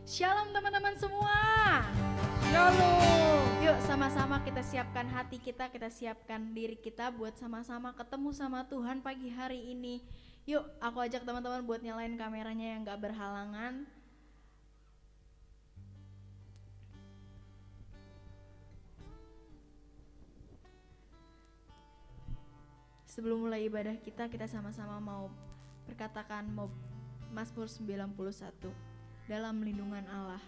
Shalom teman-teman semua. Shalom. Yuk sama-sama kita siapkan hati kita siapkan diri kita buat sama-sama ketemu sama Tuhan pagi hari ini. Yuk aku ajak teman-teman buat nyalain kameranya yang gak berhalangan. Sebelum mulai ibadah kita sama-sama mau perkatakan mau Mazmur 91. Dalam lindungan Allah,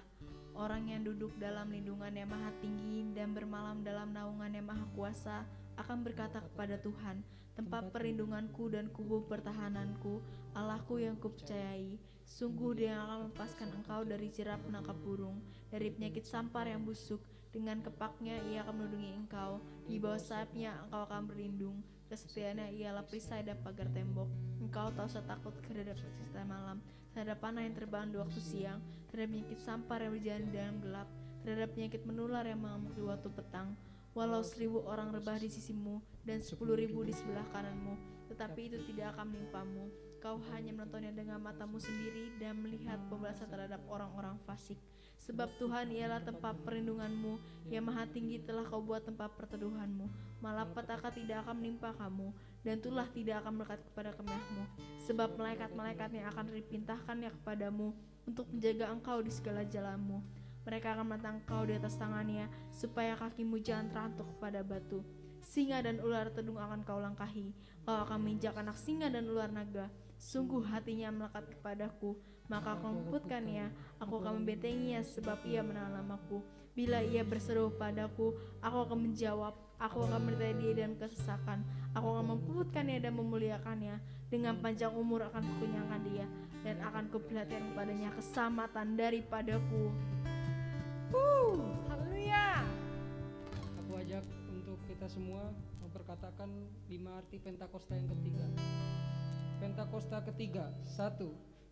orang yang duduk dalam lindungan yang maha tinggi dan bermalam dalam naungan yang maha kuasa akan berkata kepada Tuhan, tempat perlindunganku dan kubu pertahananku, Allahku yang kupercayai. Sungguh Dia yang akan melepaskan engkau dari jerat penangkap burung, dari penyakit sampar yang busuk. Dengan kepaknya Ia akan melindungi engkau, di bawah sayapnya engkau akan berlindung. Kesetiaannya ialah perisai dan pagar tembok. Engkau tak usah takut terhadap perisai malam, terhadap panah yang terbang di waktu siang, terhadap penyakit sampar yang berjalan di dalam gelap, terhadap penyakit menular yang mengamuk di waktu petang. Walau 1000 orang rebah di sisimu dan 10.000 di sebelah kananmu, tetapi itu tidak akan menimpamu. Kau hanya menontonnya dengan matamu sendiri dan melihat pembalasan terhadap orang-orang fasik. Sebab Tuhan ialah tempat perlindunganmu, yang maha tinggi telah kau buat tempat perteduhanmu. Malapetaka tidak akan menimpa kamu, dan tulah tidak akan melekat kepada kemahmu. Sebab malaikat-malaikatnya akan dipintahkannya kepadamu untuk menjaga engkau di segala jalanmu. Mereka akan menentang engkau di atas tangannya, supaya kakimu jangan terantuk kepada batu. Singa dan ular tedung akan kau langkahi, kau akan menginjak anak singa dan ular naga. Sungguh hatinya melekat kepadaku, maka aku meluputkannya, aku akan membentenginya sebab ia menahan namaku. Bila ia berseru padaku, aku akan menjawab, aku akan menyertai dia dalam kesesakan, aku akan meluputkannya dan memuliakannya. Dengan panjang umur akan kukenyangkan dia, dan akan kuperlihatkan kepadanya keselamatan daripadaku. Haleluya. Aku ajak untuk kita semua memperkatakan 5 arti Pentakosta yang ketiga. Pentakosta ketiga, 1.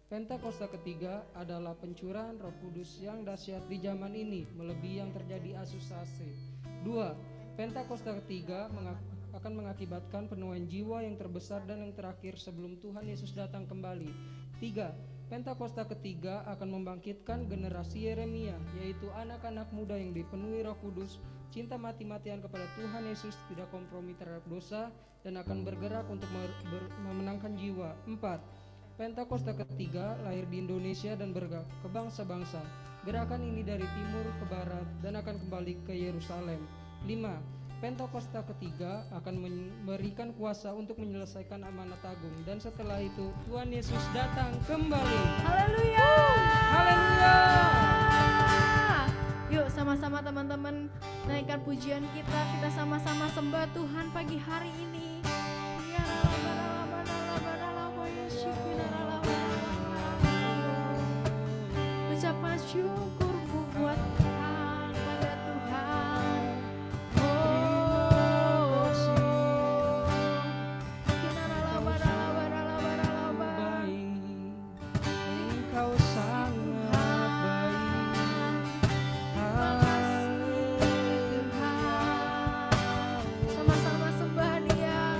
Pentakosta ketiga adalah pencurahan Roh Kudus yang dahsyat di zaman ini, melebihi yang terjadi Asusase. 2. Pentakosta ketiga akan mengakibatkan penuaian jiwa yang terbesar dan yang terakhir sebelum Tuhan Yesus datang kembali. 3. Pentakosta ketiga akan membangkitkan generasi Yeremia, yaitu anak-anak muda yang dipenuhi Roh Kudus, cinta mati-matian kepada Tuhan Yesus, tidak kompromi terhadap dosa, dan akan bergerak untuk memenangkan jiwa. 4. Pentakosta ketiga lahir di Indonesia dan bergerak ke bangsa-bangsa. Gerakan ini dari timur ke barat dan akan kembali ke Yerusalem. 5. Pentakosta ketiga akan memberikan kuasa untuk menyelesaikan amanat agung, dan setelah itu Tuhan Yesus datang kembali. Haleluya. Haleluya. Yuk sama-sama teman-teman naikkan pujian kita sama-sama sembah Tuhan pagi hari ini. Ucapan syukurku buat pada Tuhan. Engkau sangat baik. Sama-sama sembah Dia.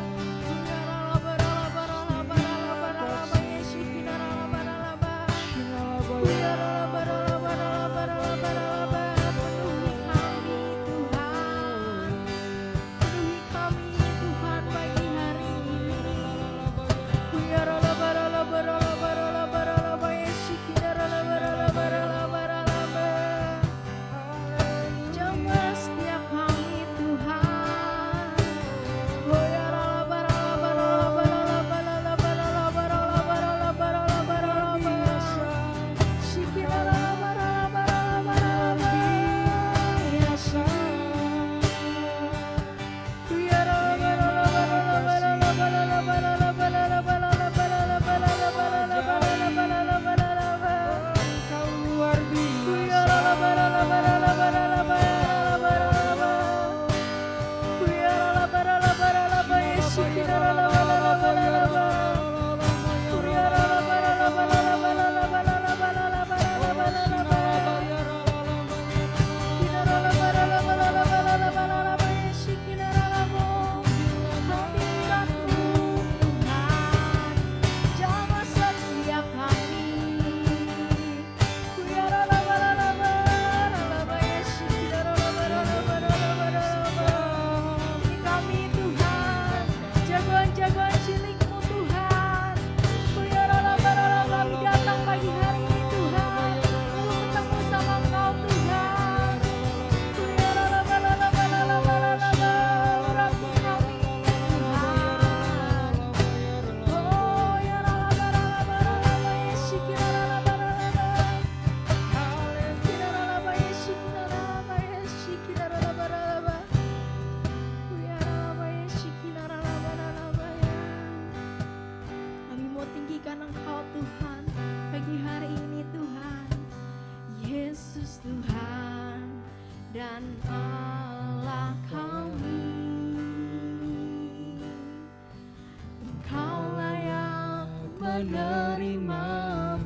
menerima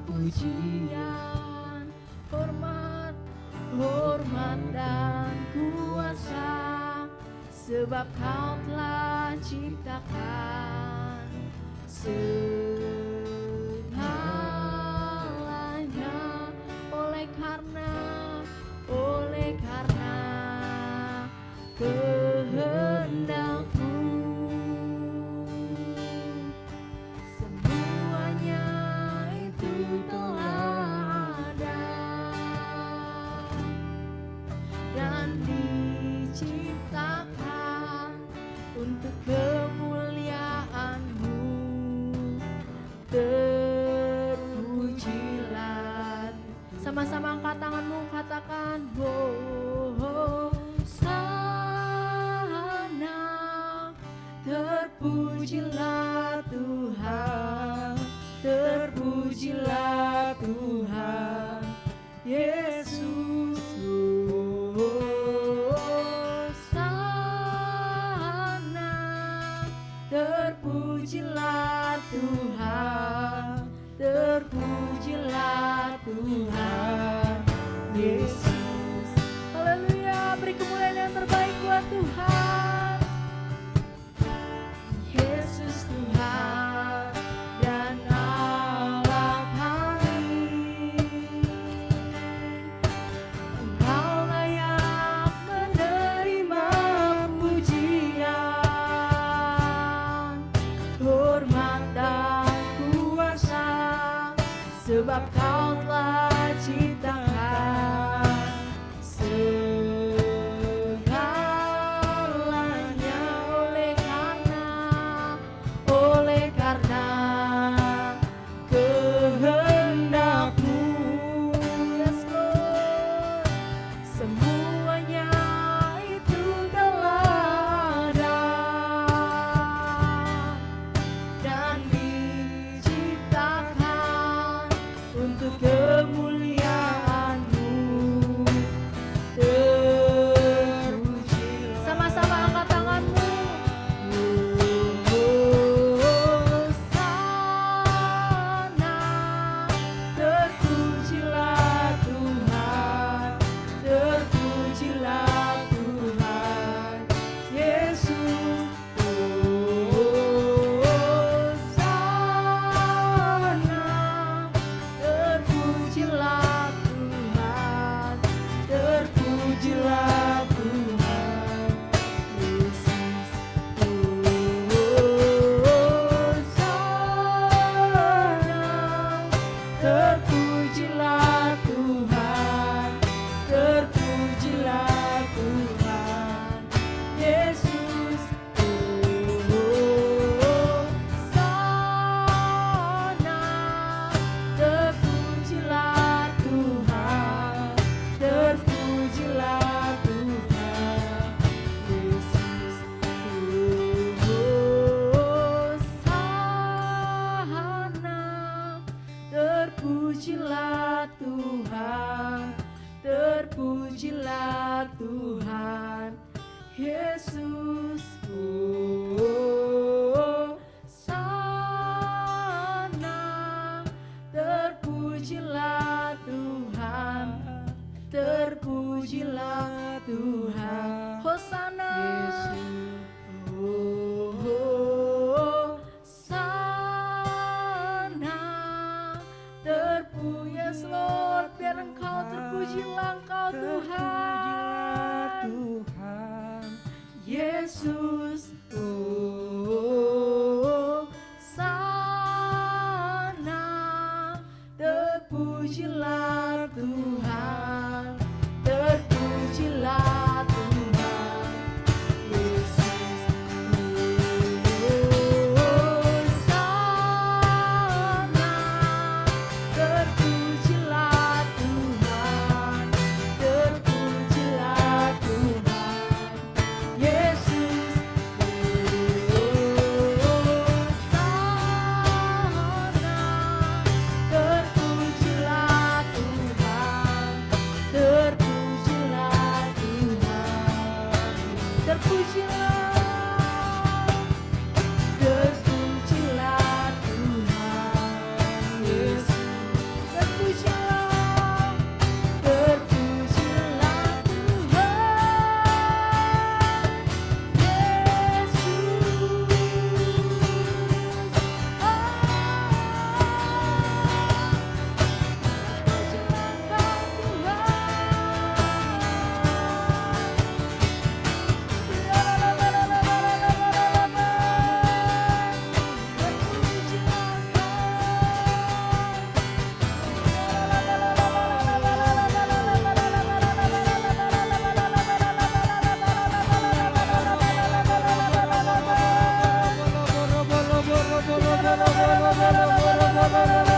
pujian, hormat, hormat dan kuasa, sebab Kau telah ciptakan segalanya. Oleh karena kehendak-Mu, semuanya itu telah ada dan diciptakan untuk kemuliaan-Mu. Terpujilah, sama-sama angkat tanganmu, katakan Hosana. Terpujilah Tuhan, terpujilah Tuhan Yesus. Hosana, terpujilah Tuhan, terpujilah Tuhan Yesus. Haleluya, beri kemuliaan yang terbaik buat Tuhan. Yesus Tuhan dan Allah kami, Engkau layak menerima pujian, hormat dan kuasa, sebab Kau telah ciptakan segalanya. Oleh karena kehendak-Mu, yes Lord, semuanya itu telah ada dan diciptakan untuk Sembah Tuhan.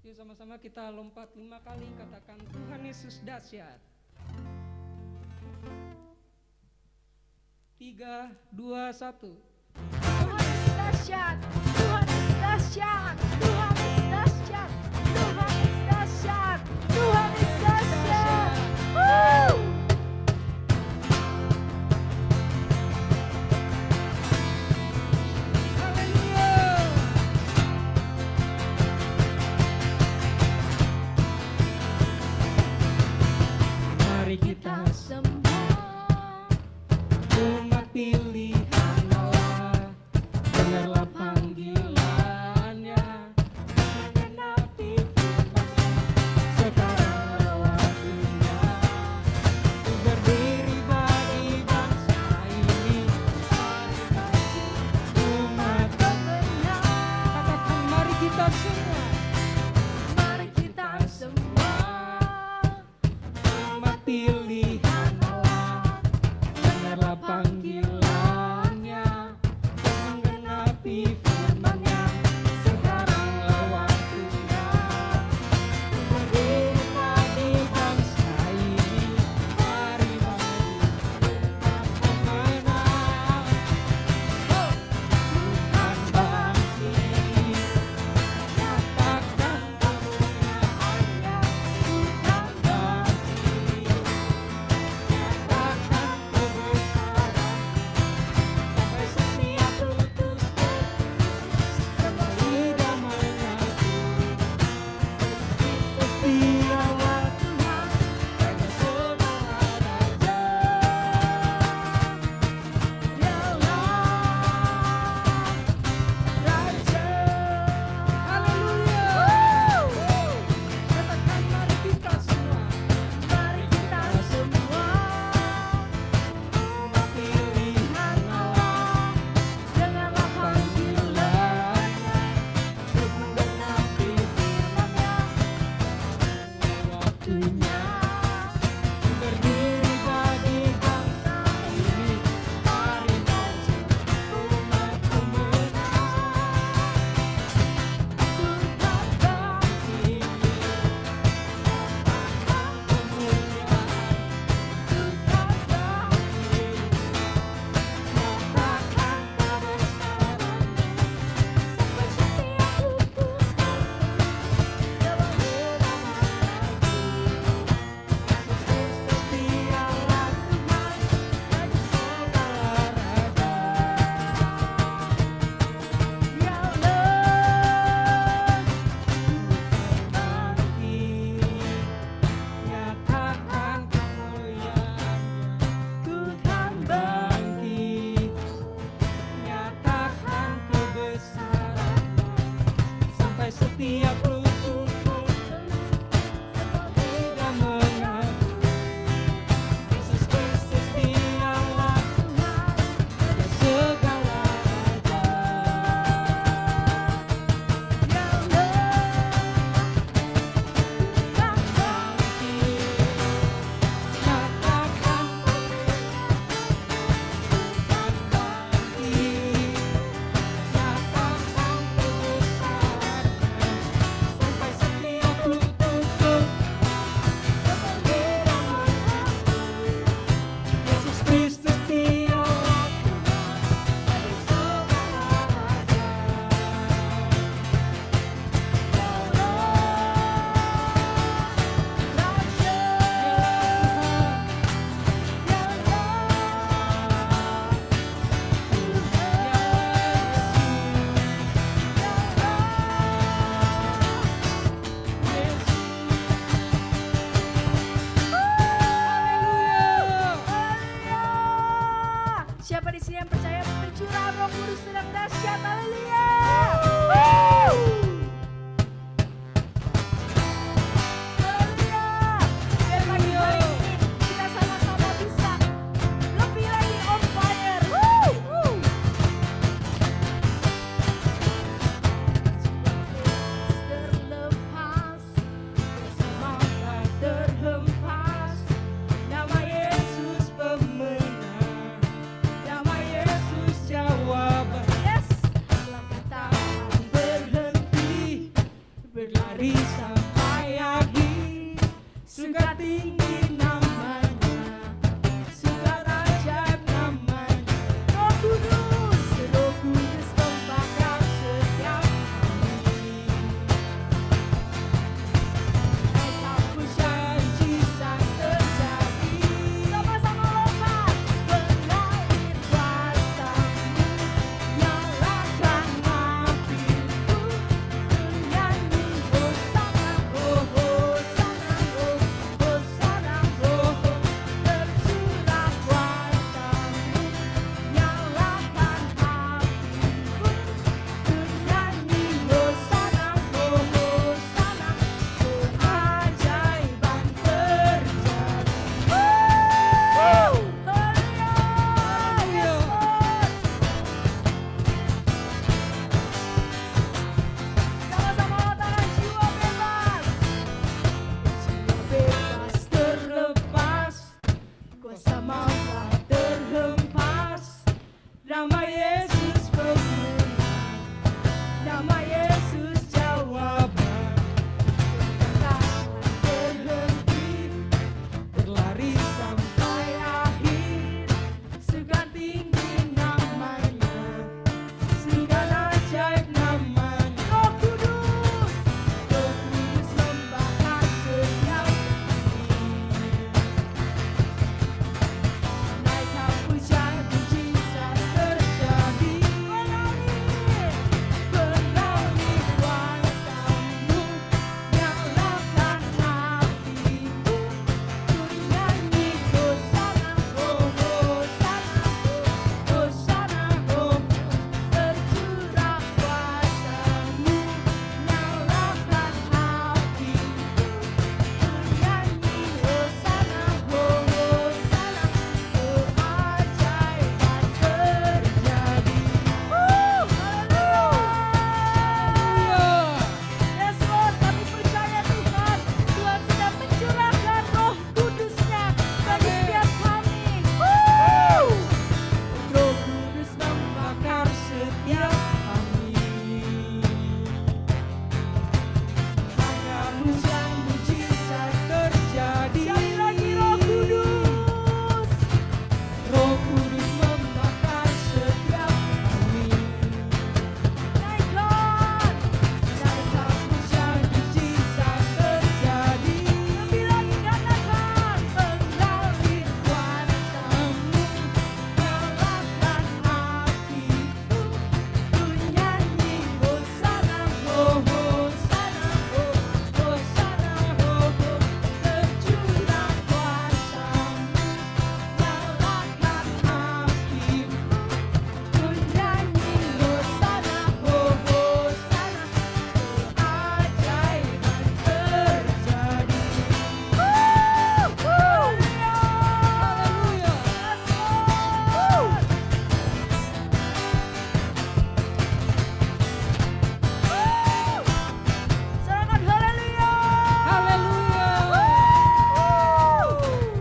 Oke, sama-sama kita lompat 5 kali, katakan Tuhan Yesus dahsyat. 3, 2, 1. Tuhan Yesus dahsyat, Tuhan Yesus dahsyat, Tuhan Yesus dahsyat, Tuhan Yesus dahsyat, Tuhan Yesus dahsyat. Mari kita Semua umat pilihan Allah, dengarlah panggilannya, menggenapi firman-Nya. Sekarang waktunya untuk berdiri bagi bangsa ini, umat benar. katakan mari kita semua, Mari kita semua umat pilihan Allah, dengarlah panggilannya, menggenapi firman-Nya. Sekaranglah waktunya untuk berdiri bagi bangsa ini. Mari pemenang, Tuhan bangkit, nyatakan kemuliaan-Nya. Tuhan bangkit, nyatakan kebesaran-Nya. Sampai setiap lutut semua lidah mengaku, Yesus dialah Tuhan, Raja segala raja. Raja. Haleluya. Katakan mari kita semua, Mari kita semua umat pilihan Allah, dengarlah panggilannya, untuk menggenapi firman-Nya. Waktunya berdiri bagi bangsa ini. Mari maju umat pemenang, Tuhan bangkit, nyatakan kemuliaan. Tuhan bangkit, nyatakan kebesaran-Nya. Sampai setiap lutut semua lidah mengaku, Yesus Kristus dialah Tuhan, Raja segala raja. Ya Allah. Bangkit, nyatakan kemuliaan-Nya. Tuhan bangkit, nyatakan kebesaran-Nya. Sampai setiap lutut semua lidah mengaku, Yesus Kristus dialah Tuhan, Raja segala raja. Ya Allah. Siapa di sini yang percaya pencurahan Roh Kudus sedang dahsyat? Haleluya. Haleluya. Biar pagi hari ini kita sama-sama bisa lebih lagi on fire. Terlepas, semangat terhempas, nama Yesus pemenang, nama Yesus jawaban. Yes. Langkah tangan berhenti, Nama Yesus pemenang, nama Yesus jawaban. Tak berhenti berlari sampai akhir, segala tinggi namanya, segala ajaib namanya. Roh Kudus membakar setiap naikkan pujian mujizat terjadi. Berlari kuasamu, nyalakan hatiku, ku nyanyi hosana, oh hosana, hosana, oh tercurah kuasamu, nyalakan hatiku, ku nyanyi hosana, oh hosana, oh ajaiban terjadi. Haleluya. Yes Lord, kami percaya Tuhan, Tuhan sudah mencurahkan Roh Kudus-Nya bagi setiap kami. Roh Kudus membakar setiap kami. Hanya hujan mujizat terjadi. Sekali lagi Roh Kudus. Roh Kudus membakar setiap kami. Naikkan hujan mujizat terjadi. Lebih lagi katakan, berlari kuasamu, nyalakan hatiku, ku nyanyi hosana, oh hosana, oh hosana, oh tercurah kuasamu, nyalakan hatiku, ku nyanyi hosana, oh hosana, ajaiban terjadi. Haleluya. Serahkan haleluya.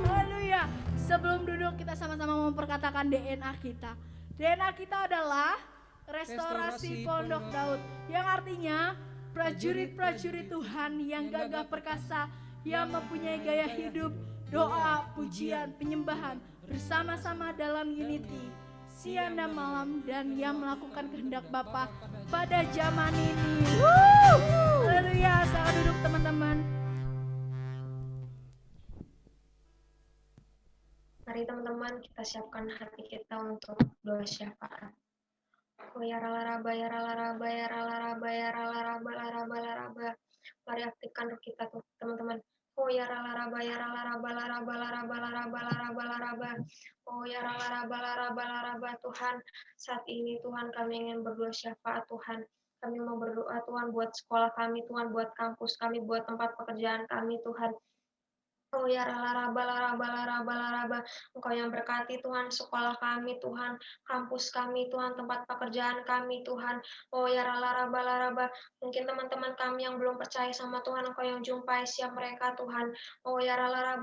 Haleluya. Sebelum duduk kita sama-sama memperkatakan DNA kita. DNA kita adalah restorasi Pondok Daud, yang artinya prajurit-prajurit Tuhan yang gagah perkasa, yang mempunyai gaya hidup, doa, pujian, penyembahan bersama-sama dalam unity, siang dan malam, dan yang melakukan kehendak Bapa pada zaman ini. Haleluya. Selamat duduk teman-teman. Mari teman-teman kita siapkan hati kita untuk doa syafaat. Oh ya raba ya raba ya raba ya raba. Mari aktifkan roh kita tuh teman-teman. Oh ya raba ya raba. Oh ya raba Tuhan. Saat ini Tuhan kami ingin berdoa syafaat Tuhan. Kami mau berdoa Tuhan buat sekolah kami Tuhan, buat kampus kami, buat tempat pekerjaan kami Tuhan. Oh ya raba. Engkau yang berkati Tuhan sekolah kami Tuhan, kampus kami Tuhan, tempat pekerjaan kami Tuhan. Oh ya raba. Mungkin teman-teman kami yang belum percaya sama Tuhan, Engkau yang jumpai siap mereka Tuhan. Oh ya raba,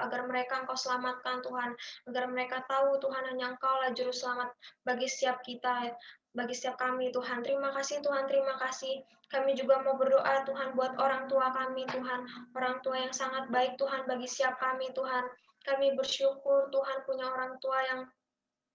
agar mereka Engkau selamatkan Tuhan, agar mereka tahu Tuhan hanya Engkau lah juru selamat bagi setiap kita, bagi setiap kami Tuhan. Terima kasih Tuhan, terima kasih. Kami juga mau berdoa Tuhan buat orang tua kami Tuhan, orang tua yang sangat baik Tuhan bagi setiap kami Tuhan. Kami bersyukur Tuhan punya orang tua yang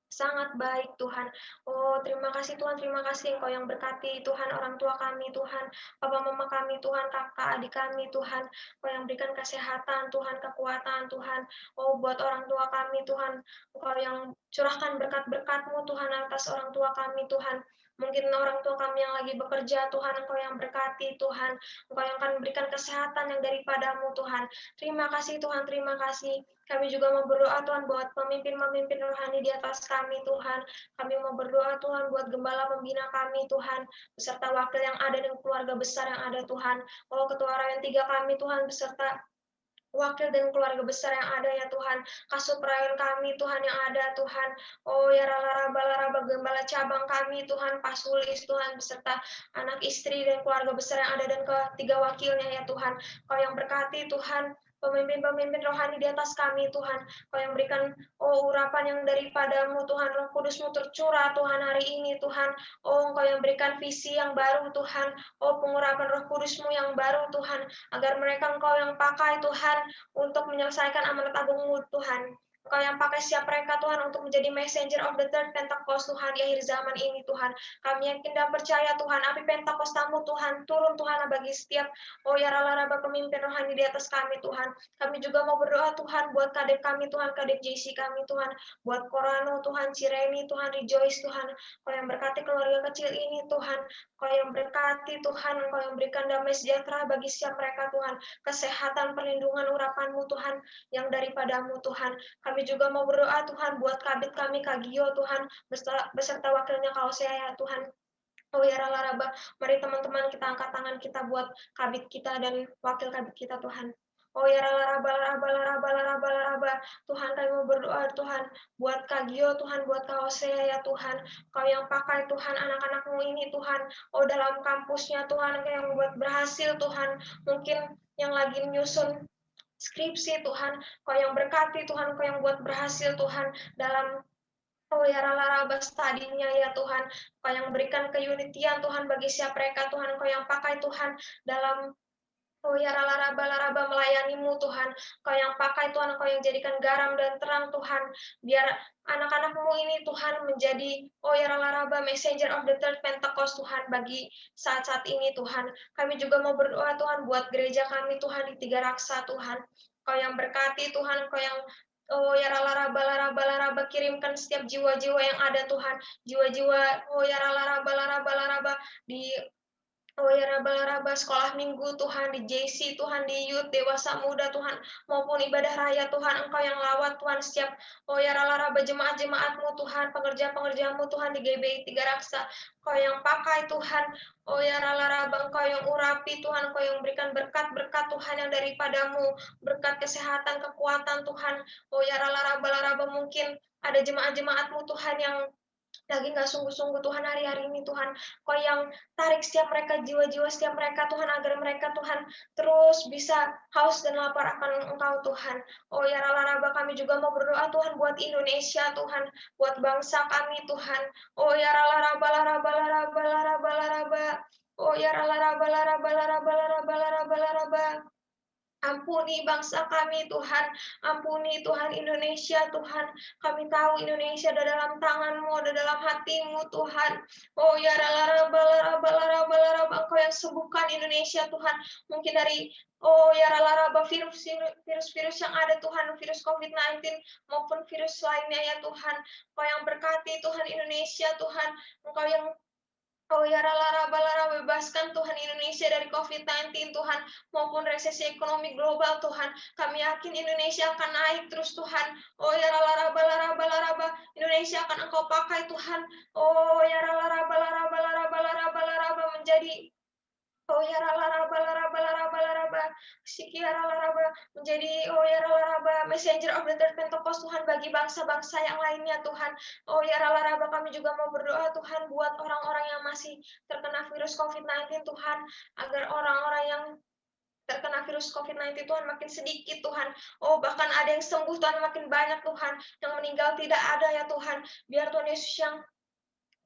sangat baik Tuhan. Oh terima kasih Tuhan, terima kasih Engkau yang berkati Tuhan orang tua kami Tuhan, papa mama kami Tuhan, kakak adik kami Tuhan, Engkau yang berikan kesehatan Tuhan, kekuatan Tuhan. Oh buat orang tua kami Tuhan, Engkau yang curahkan berkat-berkat-Mu Tuhan atas orang tua kami Tuhan. Mungkin orang tua kami yang lagi bekerja Tuhan, Engkau yang berkati Tuhan, Engkau yang akan memberikan kesehatan yang daripada-Mu Tuhan. Terima kasih Tuhan, terima kasih. Kami juga mau berdoa Tuhan buat pemimpin-pemimpin rohani di atas kami Tuhan. Kami mau berdoa Tuhan buat gembala pembina kami Tuhan, beserta wakil yang ada dan keluarga besar yang ada Tuhan. Oh ketua Rayon 3 kami Tuhan, beserta wakil dan keluarga besar yang ada ya Tuhan, kasub rayon kami Tuhan yang ada Tuhan. Oh ya raba gembala cabang kami Tuhan, Pasulis Tuhan, beserta anak istri dan keluarga besar yang ada dan ketiga wakilnya ya Tuhan. Kau yang berkati Tuhan, pemimpin-pemimpin rohani di atas kami Tuhan. Kau yang berikan urapan yang daripadamu Tuhan, Roh Kudus-Mu tercurah Tuhan hari ini Tuhan. Engkau yang berikan visi yang baru Tuhan, pengurapan Roh Kudus-Mu yang baru Tuhan, agar mereka Engkau yang pakai Tuhan untuk menyelesaikan amanat agung-Mu Tuhan. Engkau yang pakai siap mereka Tuhan untuk menjadi messenger of the third Pentecost Tuhan di akhir zaman ini Tuhan. Kami yakin dan percaya Tuhan, api Pentakostamu Tuhan turun Tuhan bagi setiap ya raba pemimpin rohani di atas kami Tuhan. Kami juga mau berdoa Tuhan buat kadep kami Tuhan, kadep JC kami Tuhan, buat Korano Tuhan, Cireni Tuhan, Rejoice Tuhan. Kau yang berkati keluarga kecil ini Tuhan, Kau yang berkati Tuhan, Kau yang berikan damai sejahtera bagi setiap mereka Tuhan, kesehatan, perlindungan, urapan-Mu Tuhan, yang daripadamu Tuhan. Kami juga mau berdoa Tuhan buat kabit kami Kagio Tuhan, beserta wakilnya Kaosea Tuhan. Ya Raba, mari teman-teman kita angkat tangan kita buat kabit kita dan wakil kabit kita Tuhan. Ya Raba, Tuhan kami mau berdoa Tuhan buat Kagio Tuhan, buat Kaosea ya Tuhan. Kau yang pakai Tuhan anak-anakmu ini Tuhan, dalam kampusnya Tuhan, yang buat berhasil Tuhan, mungkin yang lagi nyusun skripsi Tuhan, Kau yang berkati Tuhan, Kau yang buat berhasil Tuhan dalam ya raba tadinya ya Tuhan, Kau yang berikan keunitian Tuhan bagi siapa mereka Tuhan, Kau yang pakai Tuhan dalam ya raba melayanimu Tuhan, Kau yang pakai Tuhan, Kau yang jadikan garam dan terang Tuhan, biar anak-anakmu ini Tuhan menjadi ya raba messenger of the third Pentecost Tuhan bagi saat-saat ini Tuhan. Kami juga mau berdoa Tuhan buat gereja kami Tuhan di Tiga Raksa Tuhan. Kau yang berkati Tuhan, Kau yang ya raba kirimkan setiap jiwa-jiwa yang ada Tuhan, jiwa-jiwa ya raba di ya raba sekolah minggu Tuhan, di JC Tuhan, di youth, dewasa muda Tuhan, maupun ibadah raya Tuhan, Engkau yang lawat Tuhan setiap ya raba jemaat-jemaatmu Tuhan, pengerja-pengerjamu Tuhan di GBI Tiga Raksa, Kau yang pakai Tuhan, ya raba Engkau yang urapi Tuhan, Engkau yang berikan berkat-berkat Tuhan yang daripadamu, berkat kesehatan, kekuatan Tuhan, ya raba mungkin ada jemaat-jemaatmu Tuhan yang lagi nggak sungguh-sungguh Tuhan hari-hari ini Tuhan, Kau yang tarik setiap mereka, jiwa-jiwa setiap mereka Tuhan, agar mereka Tuhan terus bisa haus dan lapar akan Engkau Tuhan. Ya raba kami juga mau berdoa Tuhan buat Indonesia Tuhan, buat bangsa kami Tuhan. Ya raba ya raba. Ampuni bangsa kami Tuhan, ampuni Tuhan Indonesia Tuhan. Kami tahu Indonesia ada dalam tangan-Mu, ada dalam hati-Mu Tuhan. Ya raba Engkau yang sembuhkan Indonesia Tuhan. Mungkin dari ya raba virus-virus yang ada Tuhan, virus COVID-19 maupun virus lainnya ya Tuhan. Engkau yang berkati Tuhan Indonesia Tuhan. Engkau yang ya raba bebaskan Tuhan Indonesia dari COVID-19 Tuhan, maupun resesi ekonomi global Tuhan. Kami yakin Indonesia akan naik terus Tuhan. Ya raba Indonesia akan Engkau pakai Tuhan. Ya raba menjadi ya raba sikiara raba menjadi ya raba messenger of the third Pentecost Tuhan bagi bangsa-bangsa yang lainnya Tuhan. Ya raba kami juga mau berdoa Tuhan buat orang-orang yang masih terkena virus COVID-19 Tuhan, agar orang-orang yang terkena virus COVID-19 Tuhan makin sedikit Tuhan. Bahkan ada yang sembuh Tuhan makin banyak Tuhan, yang meninggal tidak ada ya Tuhan. Biar Tuhan Yesus yang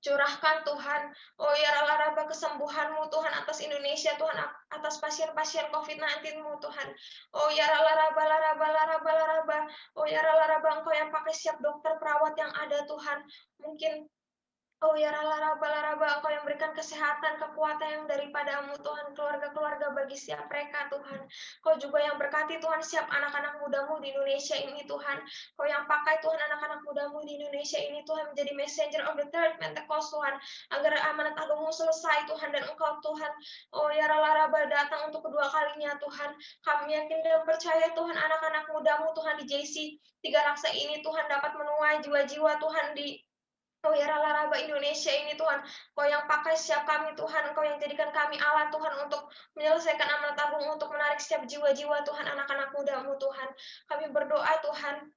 curahkan Tuhan, ya raba kesembuhan-Mu Tuhan atas Indonesia Tuhan, atas pasien-pasien COVID-19-Mu Tuhan. Ya raba, ya raba Engkau yang pakai siap dokter perawat yang ada Tuhan. Mungkin ya raba Engkau yang berikan kesehatan, kekuatan yang daripadamu Tuhan, keluarga-keluarga bagi siap mereka Tuhan. Kau juga yang berkati Tuhan siap anak-anak mudamu di Indonesia ini Tuhan. Kau yang pakai Tuhan anak-anak mudamu di Indonesia ini Tuhan menjadi messenger of the third Pentecost Tuhan, agar amanat agungmu selesai Tuhan, dan Engkau Tuhan ya raba datang untuk kedua kalinya Tuhan. Kami yakin dan percaya Tuhan anak-anak mudamu Tuhan di JC Tiga Raksa ini Tuhan dapat menuai jiwa-jiwa Tuhan di ya raba Indonesia ini Tuhan. Kau yang pakai siap kami Tuhan, Kau yang jadikan kami alat Tuhan untuk menyelesaikan amanat agung, untuk menarik setiap jiwa-jiwa Tuhan, anak-anak mudamu Tuhan. Kami berdoa Tuhan,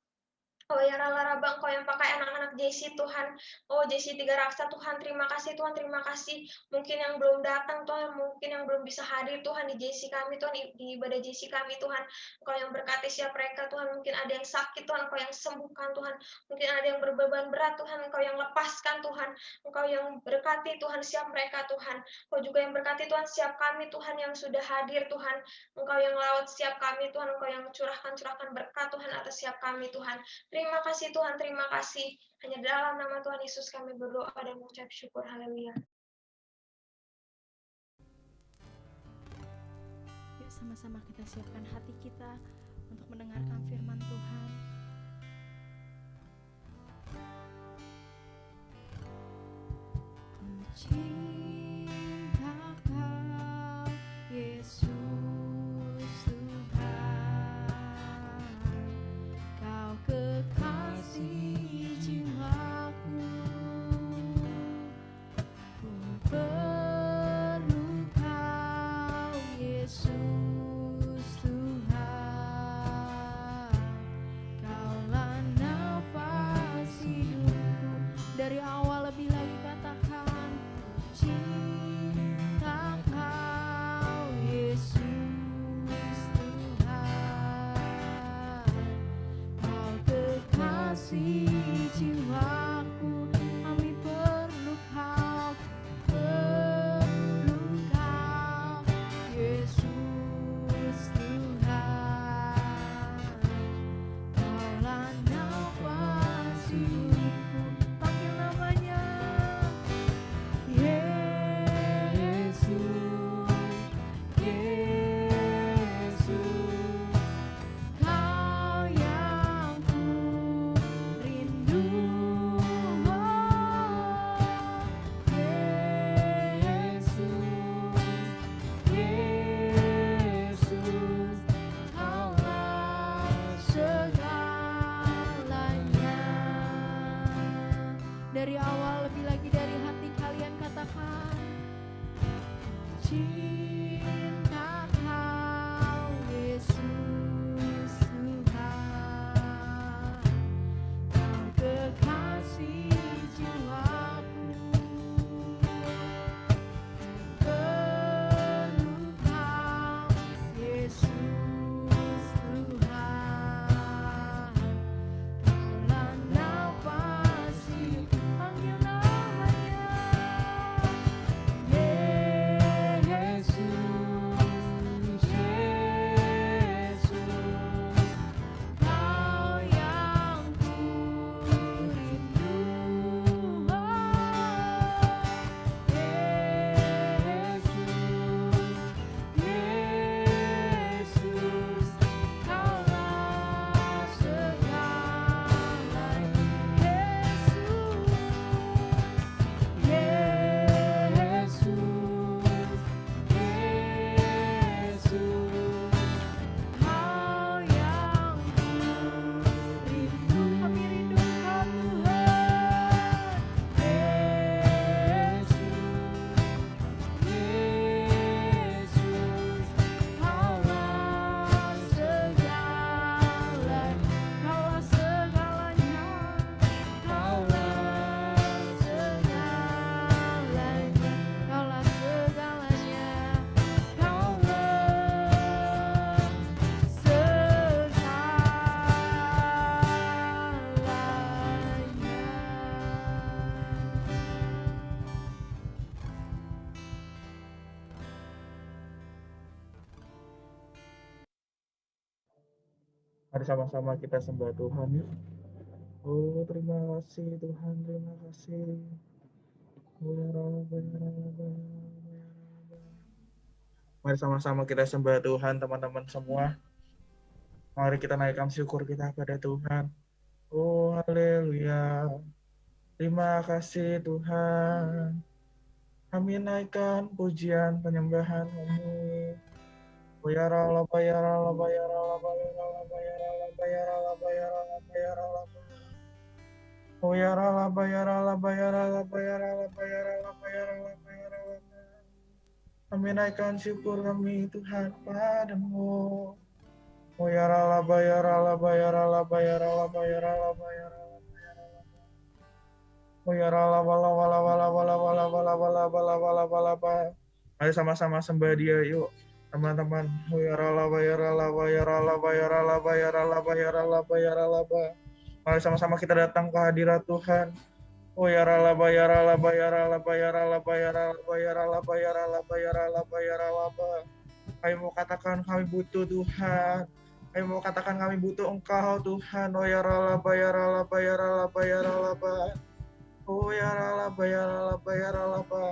Oh ya Raba, Engkau yang pakai anak-anak JC Tuhan. Oh JC Tiga Raksa Tuhan, terima kasih Tuhan, terima kasih. Mungkin yang belum datang Tuhan, mungkin yang belum bisa hadir Tuhan di JC kami Tuhan, di ibadah JC kami Tuhan. Engkau yang berkati siap mereka Tuhan, mungkin ada yang sakit Tuhan, Engkau yang sembuhkan Tuhan. Mungkin ada yang berbeban berat Tuhan, Engkau yang lepaskan Tuhan. Engkau yang berkati Tuhan siap mereka Tuhan. Engkau juga yang berkati Tuhan siap kami Tuhan yang sudah hadir Tuhan. Engkau yang lawat siap kami Tuhan, Engkau yang curahkan berkat Tuhan atas siap kami Tuhan. Terima kasih Tuhan, terima kasih. Hanya dalam nama Tuhan Yesus kami berdoa dan mengucap syukur. Haleluya. Yuk sama-sama kita siapkan hati kita untuk mendengarkan firman Tuhan. Cinta Kau, Yesus Tuhan, Kau kekasih jiwaku, ku perlu Kau, Yesus Tuhan, Kaulah nafas hidupku. Dari awal lebih lagi katakan, cinta Kau, Yesus Tuhan, Kau kekasih jiwaku. Kami perlu Kau, Yesus Tuhan, Kaulah nafas hidupku. Panggil namanya, Yesus, Yesus, Kau yang ku rindu. Yesus, Yesus, Kaulah segalanya. Dari awal lebih lagi dari hati kalian katakan, cinta Kau, Yesus Tuhan, Kau kekasih jiwaku, perlu Kau, Yesus Tuhan, Kaulah nafas hidup. Panggil namanya, Yesus, Yesus, Kau yang ku rindu. Yesus, Kaulah segalanya. Yesus, Kau yang ku rindu. Kami rindu Kau Tuhan. Yesus, Kaulah segalanya. Kaulah segalanya. Kaulah segalanya. Kaulah segalanya. Mari sama-sama kita sembah Tuhan yuk. Oh terima kasih Tuhan, terima kasih. Mari sama-sama kita sembah Tuhan teman-teman semua. Mari kita naikkan syukur kita pada Tuhan. Oh haleluya. Terima kasih Tuhan. Kami naikkan pujian penyembahan kami. Bayarala, bayarala, bayarala, bayarala, bayarala, bayarala, bayarala, bayarala. Bayarala, bayarala, bayarala, bayarala, bayarala, bayarala, bayarala. Kami naikkan syukur kami Tuhan padamu. Oh ya ralaba ya ralaba ya ralaba ya ralaba ya ralaba ya ralaba. Oh ya ralaba laba laba laba laba laba laba laba laba laba laba. Ayo sama-sama sembah dia yuk teman-teman. Oh ya ralaba ya ralaba ya ralaba ya ralaba ya ralaba ya ralaba ya ralaba. Mari sama-sama kita datang ke hadirat Tuhan. Oh ya ralaba ya ralaba ya ralaba ya ralaba ya ralaba ya ralaba ya ralaba ya ralaba ya ralaba. Kami mau katakan kami butuh Tuhan. Kami mau katakan kami butuh Engkau Tuhan. Oh ya ralaba ya ralaba ya ralaba ya ralaba. Oh ya ralaba ya ralaba ya ralaba.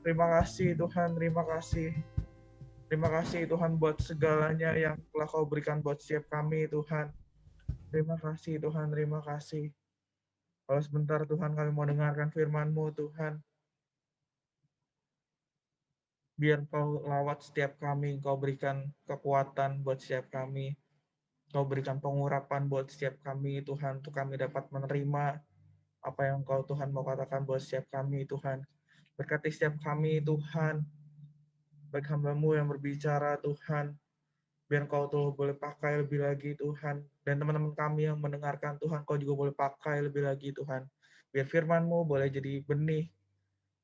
Terima kasih Tuhan, terima kasih. Terima kasih Tuhan buat segalanya yang telah Kau berikan buat setiap kami Tuhan. Terima kasih Tuhan, terima kasih. Kalau sebentar Tuhan kami mau dengarkan firman-Mu Tuhan. Biar Kau lawat setiap kami, Kau berikan kekuatan buat setiap kami. Kau berikan pengurapan buat setiap kami Tuhan, untuk kami dapat menerima apa yang Kau Tuhan mau katakan buat setiap kami Tuhan. Berkati setiap kami Tuhan, baik hamba-Mu yang berbicara Tuhan, biar Kau tuh boleh pakai lebih lagi Tuhan. Dan teman-teman kami yang mendengarkan Tuhan, Kau juga boleh pakai lebih lagi Tuhan. Biar firman-Mu boleh jadi benih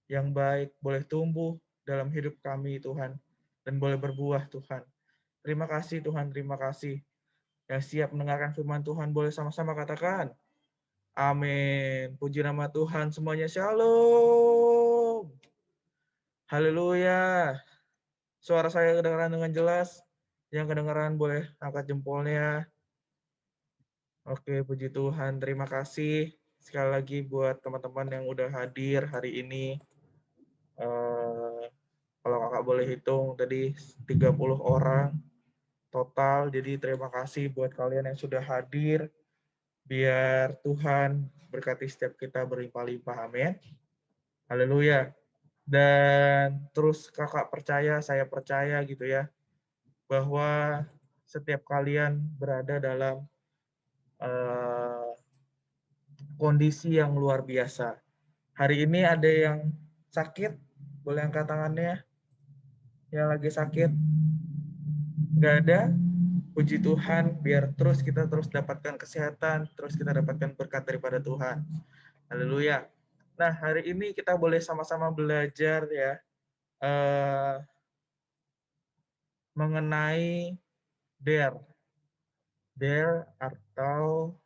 yang baik, boleh tumbuh dalam hidup kami Tuhan. Dan boleh berbuah Tuhan. Terima kasih Tuhan, terima kasih. Yang siap mendengarkan firman Tuhan boleh sama-sama katakan. Amin. Puji nama Tuhan semuanya. Shalom. Haleluya. Suara saya kedengaran dengan jelas. Yang kedengaran boleh angkat jempolnya. Oke, puji Tuhan. Terima kasih sekali lagi buat teman-teman yang udah hadir hari ini. Kalau kakak boleh hitung tadi 30 orang total. Jadi terima kasih buat kalian yang sudah hadir. Biar Tuhan berkati setiap kita berlimpah-limpah. Amin. Haleluya. Dan terus kakak percaya, saya percaya gitu ya, bahwa setiap kalian berada dalam kondisi yang luar biasa. Hari ini ada yang sakit, boleh angkat tangannya. Yang lagi sakit, nggak ada. Puji Tuhan, biar terus kita terus dapatkan kesehatan, terus kita dapatkan berkat daripada Tuhan. Haleluya. Nah, hari ini kita boleh sama-sama belajar ya mengenai dare. Dare atau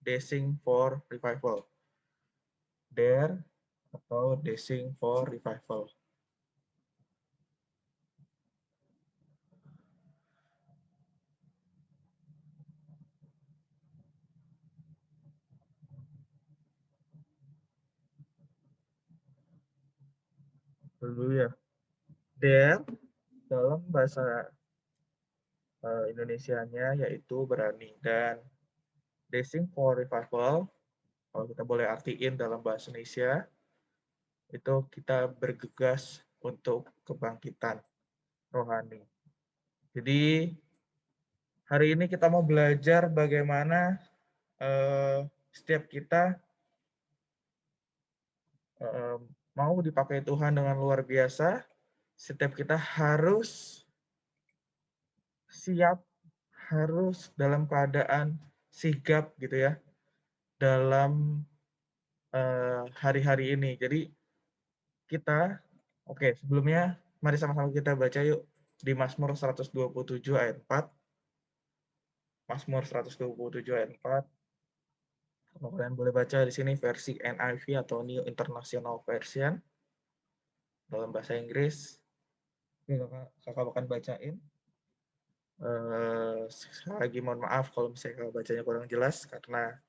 Dashing for Revival. Dare atau Dashing for Revival. Haleluya. Dare dalam bahasa Indonesianya yaitu berani, dan Dashing for Revival, kalau kita boleh artiin dalam bahasa Indonesia, itu kita bergegas untuk kebangkitan rohani. Jadi hari ini kita mau belajar bagaimana setiap kita mau dipakai Tuhan dengan luar biasa. Setiap kita harus siap, harus dalam keadaan sigap gitu ya, dalam hari-hari ini. Jadi kita, sebelumnya mari sama-sama kita baca yuk di Mazmur 127 ayat 4. Mazmur 127 ayat 4. Kalau kalian boleh baca di sini versi NIV atau New International Version dalam bahasa Inggris. Ini kakak akan bacain. Sekali lagi mohon maaf kalau misalnya kakak bacanya kurang jelas karena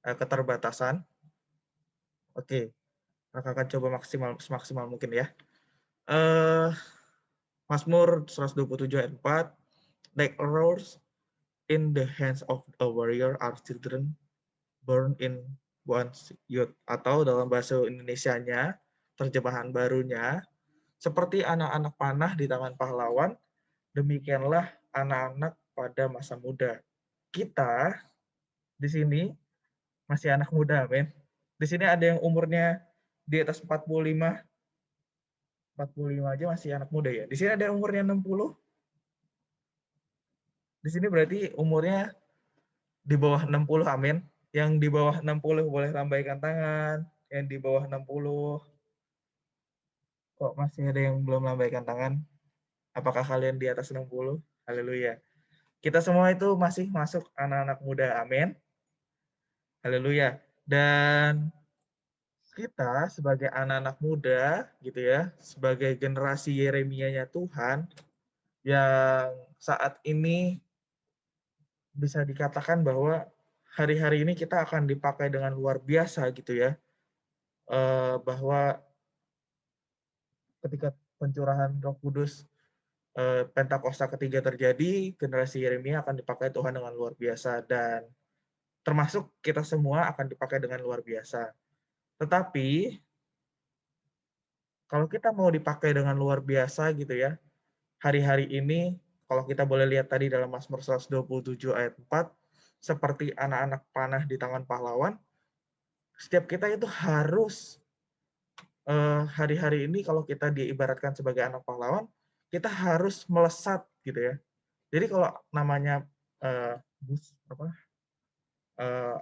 keterbatasan. Oke, kakak akan coba semaksimal mungkin ya. Mazmur 127 ayat 4. Like arrows in the hands of a warrior are children born in one's youth. Atau dalam bahasa Indonesianya, terjemahan barunya, seperti anak-anak panah di tangan pahlawan, demikianlah anak-anak pada masa muda. Kita di sini masih anak muda, men. Di sini ada yang umurnya di atas 45. 45 aja masih anak muda ya. Di sini ada yang umurnya 60. Di sini berarti umurnya di bawah 60, amin. Yang di bawah 60 boleh lambaikan tangan. Yang di bawah 60, kok masih ada yang belum lambaikan tangan? Apakah kalian di atas 60? Haleluya. Kita semua itu masih masuk anak-anak muda, amin. Haleluya. Dan kita sebagai anak-anak muda gitu ya, sebagai generasi Yeremia-nya Tuhan yang saat ini bisa dikatakan bahwa hari-hari ini kita akan dipakai dengan luar biasa gitu ya. Bahwa ketika pencurahan Roh Kudus Pentakosta ketiga terjadi, generasi Yeremia akan dipakai Tuhan dengan luar biasa dan termasuk kita semua akan dipakai dengan luar biasa. Tetapi kalau kita mau dipakai dengan luar biasa gitu ya, hari-hari ini kalau kita boleh lihat tadi dalam Mazmur 127 ayat 4, seperti anak-anak panah di tangan pahlawan, setiap kita itu harus hari-hari ini kalau kita diibaratkan sebagai anak pahlawan, kita harus melesat gitu ya. Jadi kalau namanya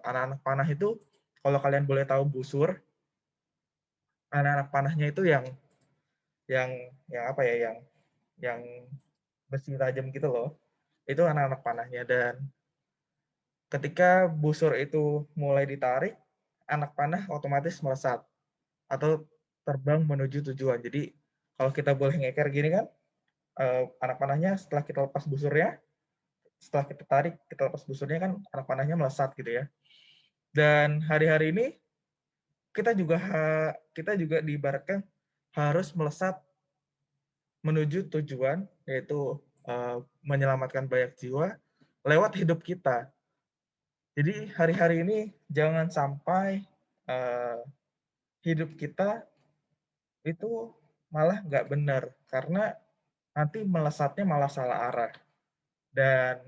anak-anak panah itu, kalau kalian boleh tahu busur, anak-anak panahnya itu yang apa ya, yang besi tajam gitu loh. Itu anak-anak panahnya, dan ketika busur itu mulai ditarik, anak panah otomatis melesat atau terbang menuju tujuan. Jadi kalau kita boleh ngeker gini kan, anak panahnya setelah kita lepas busurnya, setelah kita tarik, kita lepas busurnya kan anak panahnya melesat gitu ya. Dan hari-hari ini kita juga diibaratkan harus melesat menuju tujuan, yaitu menyelamatkan banyak jiwa lewat hidup kita. Jadi hari-hari ini jangan sampai hidup kita itu malah nggak benar, karena nanti melesatnya malah salah arah. Dan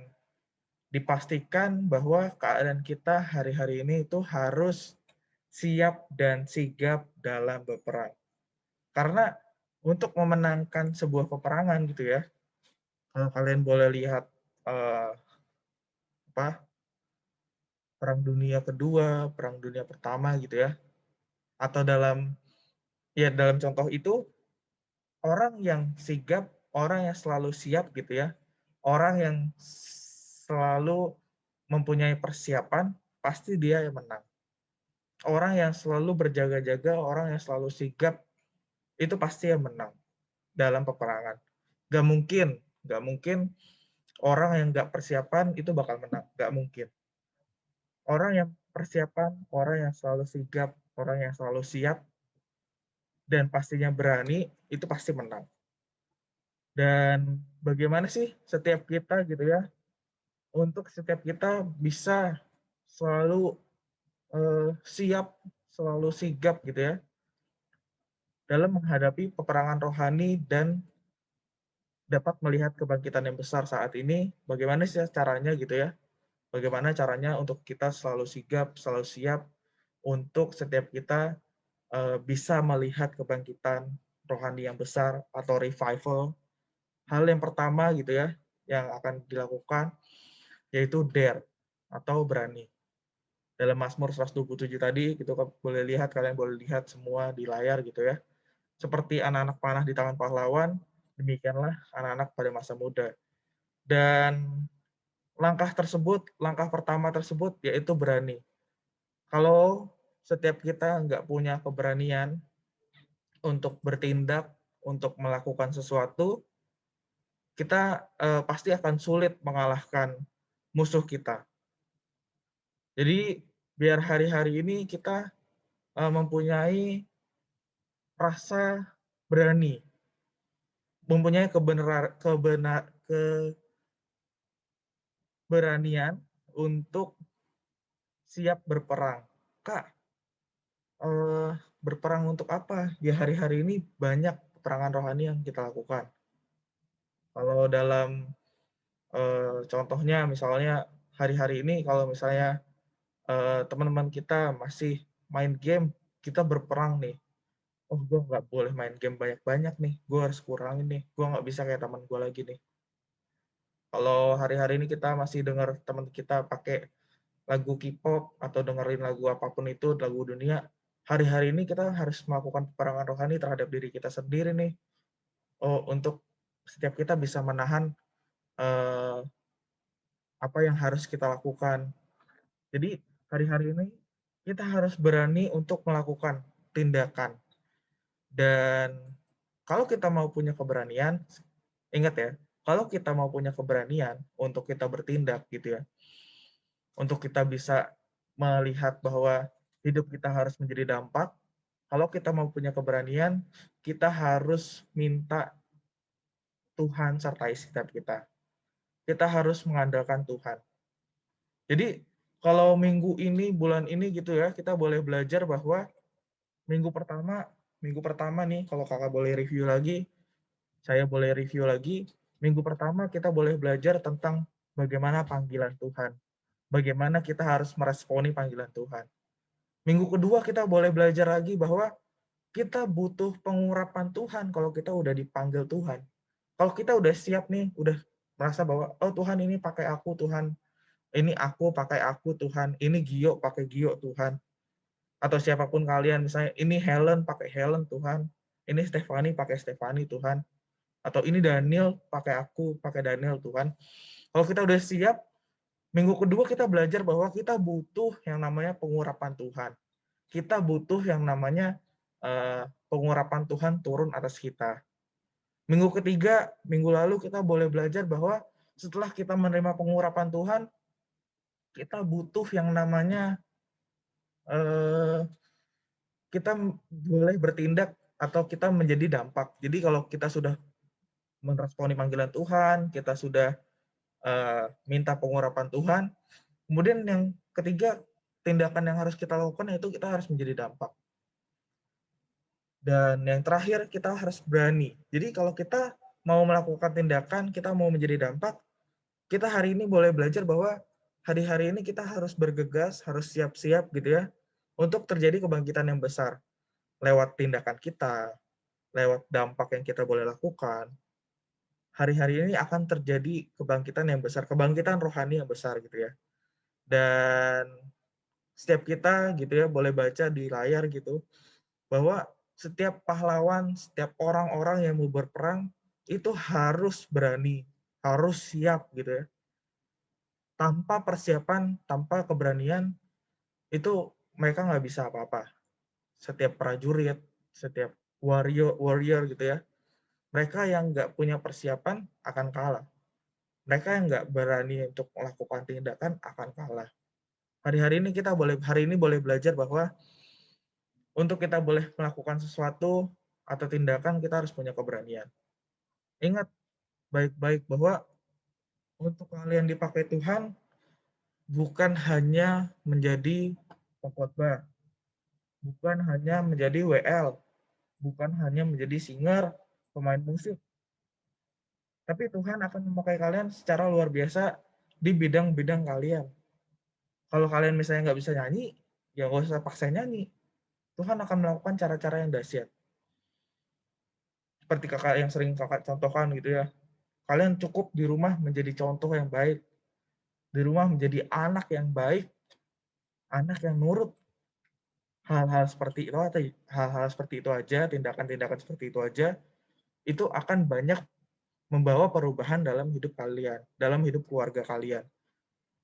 dipastikan bahwa keadaan kita hari-hari ini itu harus siap dan sigap dalam berperang. Karena untuk memenangkan sebuah peperangan gitu ya, kalau kalian boleh lihat Perang Dunia Kedua, Perang Dunia Pertama gitu ya, atau dalam contoh itu, orang yang sigap, orang yang selalu siap gitu ya, orang yang selalu mempunyai persiapan, pasti dia yang menang. Orang yang selalu berjaga-jaga, orang yang selalu sigap, itu pasti yang menang dalam peperangan. Gak mungkin orang yang gak persiapan itu bakal menang, gak mungkin. Orang yang persiapan, orang yang selalu sigap, orang yang selalu siap, dan pastinya berani, itu pasti menang. Dan bagaimana sih setiap kita gitu ya, untuk setiap kita bisa selalu siap, selalu sigap gitu ya, dalam menghadapi peperangan rohani dan dapat melihat kebangkitan yang besar saat ini. Bagaimana sih caranya gitu ya? Bagaimana caranya untuk kita selalu sigap, selalu siap untuk setiap kita bisa melihat kebangkitan rohani yang besar atau revival. Hal yang pertama gitu ya, yang akan dilakukan yaitu dare atau berani. Dalam Mazmur 127 tadi, gitu boleh lihat, kalian boleh lihat semua di layar gitu ya. Seperti anak-anak panah di tangan pahlawan, demikianlah anak-anak pada masa muda. Dan langkah pertama tersebut yaitu berani. Kalau setiap kita nggak punya keberanian untuk bertindak, untuk melakukan sesuatu, kita pasti akan sulit mengalahkan musuh kita. Jadi biar hari-hari ini kita mempunyai rasa berani, mempunyai keberanian untuk siap berperang. Kak, berperang untuk apa? Ya hari-hari ini banyak peperangan rohani yang kita lakukan. Kalau dalam contohnya misalnya hari-hari ini kalau misalnya teman-teman kita masih main game, kita berperang nih. Oh, gue nggak boleh main game banyak-banyak nih. Gue harus kurangin nih. Gue nggak bisa kayak teman gue lagi nih. Kalau hari-hari ini kita masih dengar teman kita pakai lagu K-pop atau dengerin lagu apapun itu, lagu dunia, hari-hari ini kita harus melakukan peperangan rohani terhadap diri kita sendiri nih. Untuk setiap kita bisa menahan apa yang harus kita lakukan. Jadi hari-hari ini kita harus berani untuk melakukan tindakan. Dan kalau kita mau punya keberanian, ingat ya, kalau kita mau punya keberanian untuk kita bertindak gitu ya, untuk kita bisa melihat bahwa hidup kita harus menjadi dampak, kalau kita mau punya keberanian, kita harus minta Tuhan sertai setiap kita. Kita harus mengandalkan Tuhan. Jadi kalau minggu ini, bulan ini gitu ya, kita boleh belajar bahwa minggu pertama nih, kalau kakak boleh review lagi, saya boleh review lagi. Minggu pertama kita boleh belajar tentang bagaimana panggilan Tuhan. Bagaimana kita harus meresponi panggilan Tuhan. Minggu kedua kita boleh belajar lagi bahwa kita butuh pengurapan Tuhan kalau kita udah dipanggil Tuhan. Kalau kita udah siap nih, udah merasa bahwa, oh Tuhan ini pakai aku Tuhan, ini aku pakai aku Tuhan, ini Gio pakai Gio Tuhan, atau siapapun kalian, misalnya ini Helen pakai Helen Tuhan, ini Stefani pakai Stefani Tuhan, atau ini Daniel pakai aku pakai Daniel Tuhan. Kalau kita udah siap, minggu kedua kita belajar bahwa kita butuh yang namanya pengurapan Tuhan. Kita butuh yang namanya pengurapan Tuhan turun atas kita. Minggu ketiga, minggu lalu kita boleh belajar bahwa setelah kita menerima pengurapan Tuhan, kita butuh yang namanya kita boleh bertindak atau kita menjadi dampak. Jadi kalau kita sudah meresponi panggilan Tuhan, kita sudah minta pengurapan Tuhan, kemudian yang ketiga, tindakan yang harus kita lakukan yaitu kita harus menjadi dampak. Dan yang terakhir, kita harus berani. Jadi kalau kita mau melakukan tindakan, kita mau menjadi dampak, kita hari ini boleh belajar bahwa hari-hari ini kita harus bergegas, harus siap-siap gitu ya, untuk terjadi kebangkitan yang besar. Lewat tindakan kita, lewat dampak yang kita boleh lakukan, hari-hari ini akan terjadi kebangkitan yang besar, kebangkitan rohani yang besar gitu ya. Dan setiap kita gitu ya boleh baca di layar gitu, bahwa setiap pahlawan, setiap orang-orang yang mau berperang itu harus berani, harus siap gitu ya. Tanpa persiapan, tanpa keberanian, itu mereka nggak bisa apa-apa. Setiap prajurit, setiap warrior gitu ya, mereka yang nggak punya persiapan akan kalah. Mereka yang nggak berani untuk melakukan tindakan akan kalah. Hari ini boleh belajar bahwa untuk kita boleh melakukan sesuatu atau tindakan, kita harus punya keberanian. Ingat baik-baik bahwa untuk kalian dipakai Tuhan bukan hanya menjadi pengkhotbah, bukan hanya menjadi WL, bukan hanya menjadi singer, pemain musik. Tapi Tuhan akan memakai kalian secara luar biasa di bidang-bidang kalian. Kalau kalian misalnya nggak bisa nyanyi, ya nggak usah paksa nyanyi. Tuhan akan melakukan cara-cara yang dahsyat. Seperti kakak yang sering kakak contohkan gitu ya. Kalian cukup di rumah menjadi contoh yang baik. Di rumah menjadi anak yang baik, anak yang nurut. Hal-hal seperti itu aja, tindakan-tindakan seperti itu aja, itu akan banyak membawa perubahan dalam hidup kalian, dalam hidup keluarga kalian.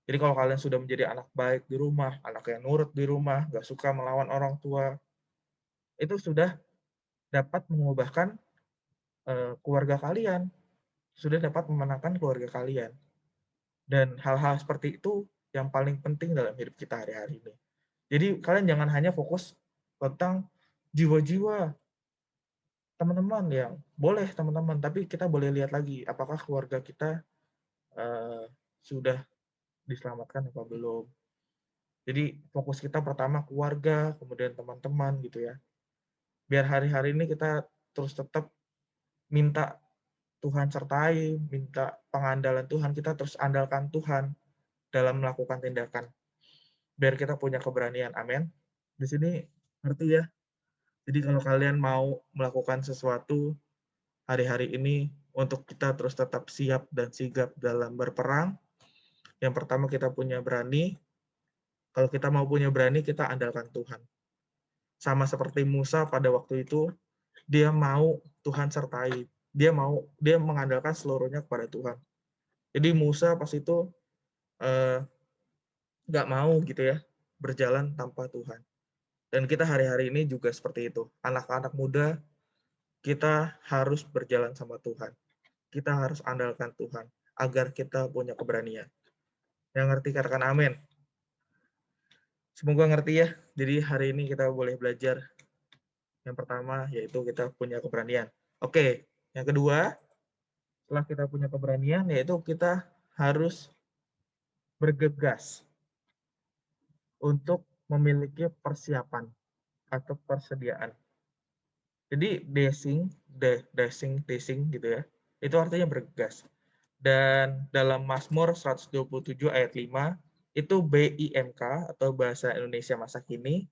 Jadi kalau kalian sudah menjadi anak baik di rumah, anak yang nurut di rumah, gak suka melawan orang tua, itu sudah dapat mengubahkan keluarga kalian, sudah dapat memenangkan keluarga kalian. Dan hal-hal seperti itu yang paling penting dalam hidup kita hari-hari ini. Jadi kalian jangan hanya fokus tentang jiwa-jiwa teman-teman yang boleh teman-teman, tapi kita boleh lihat lagi apakah keluarga kita sudah diselamatkan apa belum. Jadi fokus kita pertama keluarga, kemudian teman-teman gitu ya. Biar hari-hari ini kita terus tetap minta Tuhan sertai, minta pengandalan Tuhan, kita terus andalkan Tuhan dalam melakukan tindakan. Biar kita punya keberanian, amin. Di sini ngerti ya. Jadi kalau kalian mau melakukan sesuatu hari-hari ini, untuk kita terus tetap siap dan sigap dalam berperang. Yang pertama kita punya berani. Kalau kita mau punya berani, kita andalkan Tuhan. Sama seperti Musa pada waktu itu, dia mau Tuhan sertai. Dia mengandalkan seluruhnya kepada Tuhan. Jadi Musa pas itu nggak mau gitu ya berjalan tanpa Tuhan. Dan kita hari-hari ini juga seperti itu. Anak-anak muda, kita harus berjalan sama Tuhan. Kita harus andalkan Tuhan agar kita punya keberanian. Yang ngerti katakan amin. Semoga ngerti ya. Jadi hari ini kita boleh belajar. Yang pertama yaitu kita punya keberanian. Oke, yang kedua, setelah kita punya keberanian yaitu kita harus bergegas untuk memiliki persiapan atau persediaan. Jadi dashing gitu ya. Itu artinya bergegas. Dan dalam Mazmur 127 ayat 5, itu BIMK atau Bahasa Indonesia Masa Kini,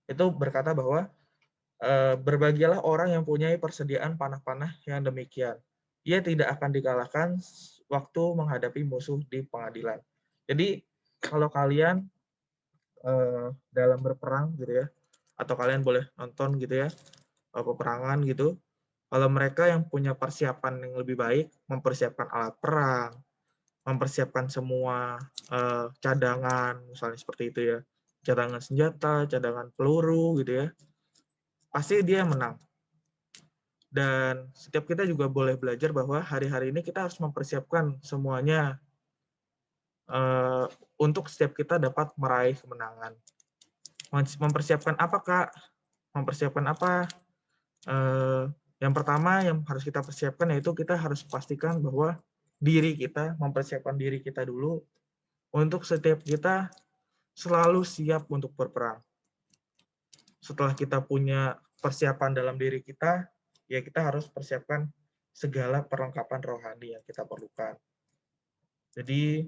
itu berkata bahwa berbahagialah orang yang punya persediaan panah-panah yang demikian. Ia tidak akan dikalahkan waktu menghadapi musuh di pengadilan. Jadi kalau kalian dalam berperang gitu ya, atau kalian boleh nonton gitu ya, peperangan gitu, kalau mereka yang punya persiapan yang lebih baik, mempersiapkan alat perang, mempersiapkan semua cadangan, misalnya seperti itu ya, cadangan senjata, cadangan peluru gitu ya, pasti dia menang. Dan setiap kita juga boleh belajar bahwa hari-hari ini kita harus mempersiapkan semuanya untuk setiap kita dapat meraih kemenangan. Mempersiapkan apa, Kak? Mempersiapkan apa? Yang pertama yang harus kita persiapkan yaitu kita harus pastikan bahwa mempersiapkan diri kita dulu untuk setiap kita selalu siap untuk berperang. Setelah kita punya persiapan dalam diri kita, ya kita harus persiapkan segala perlengkapan rohani yang kita perlukan. Jadi,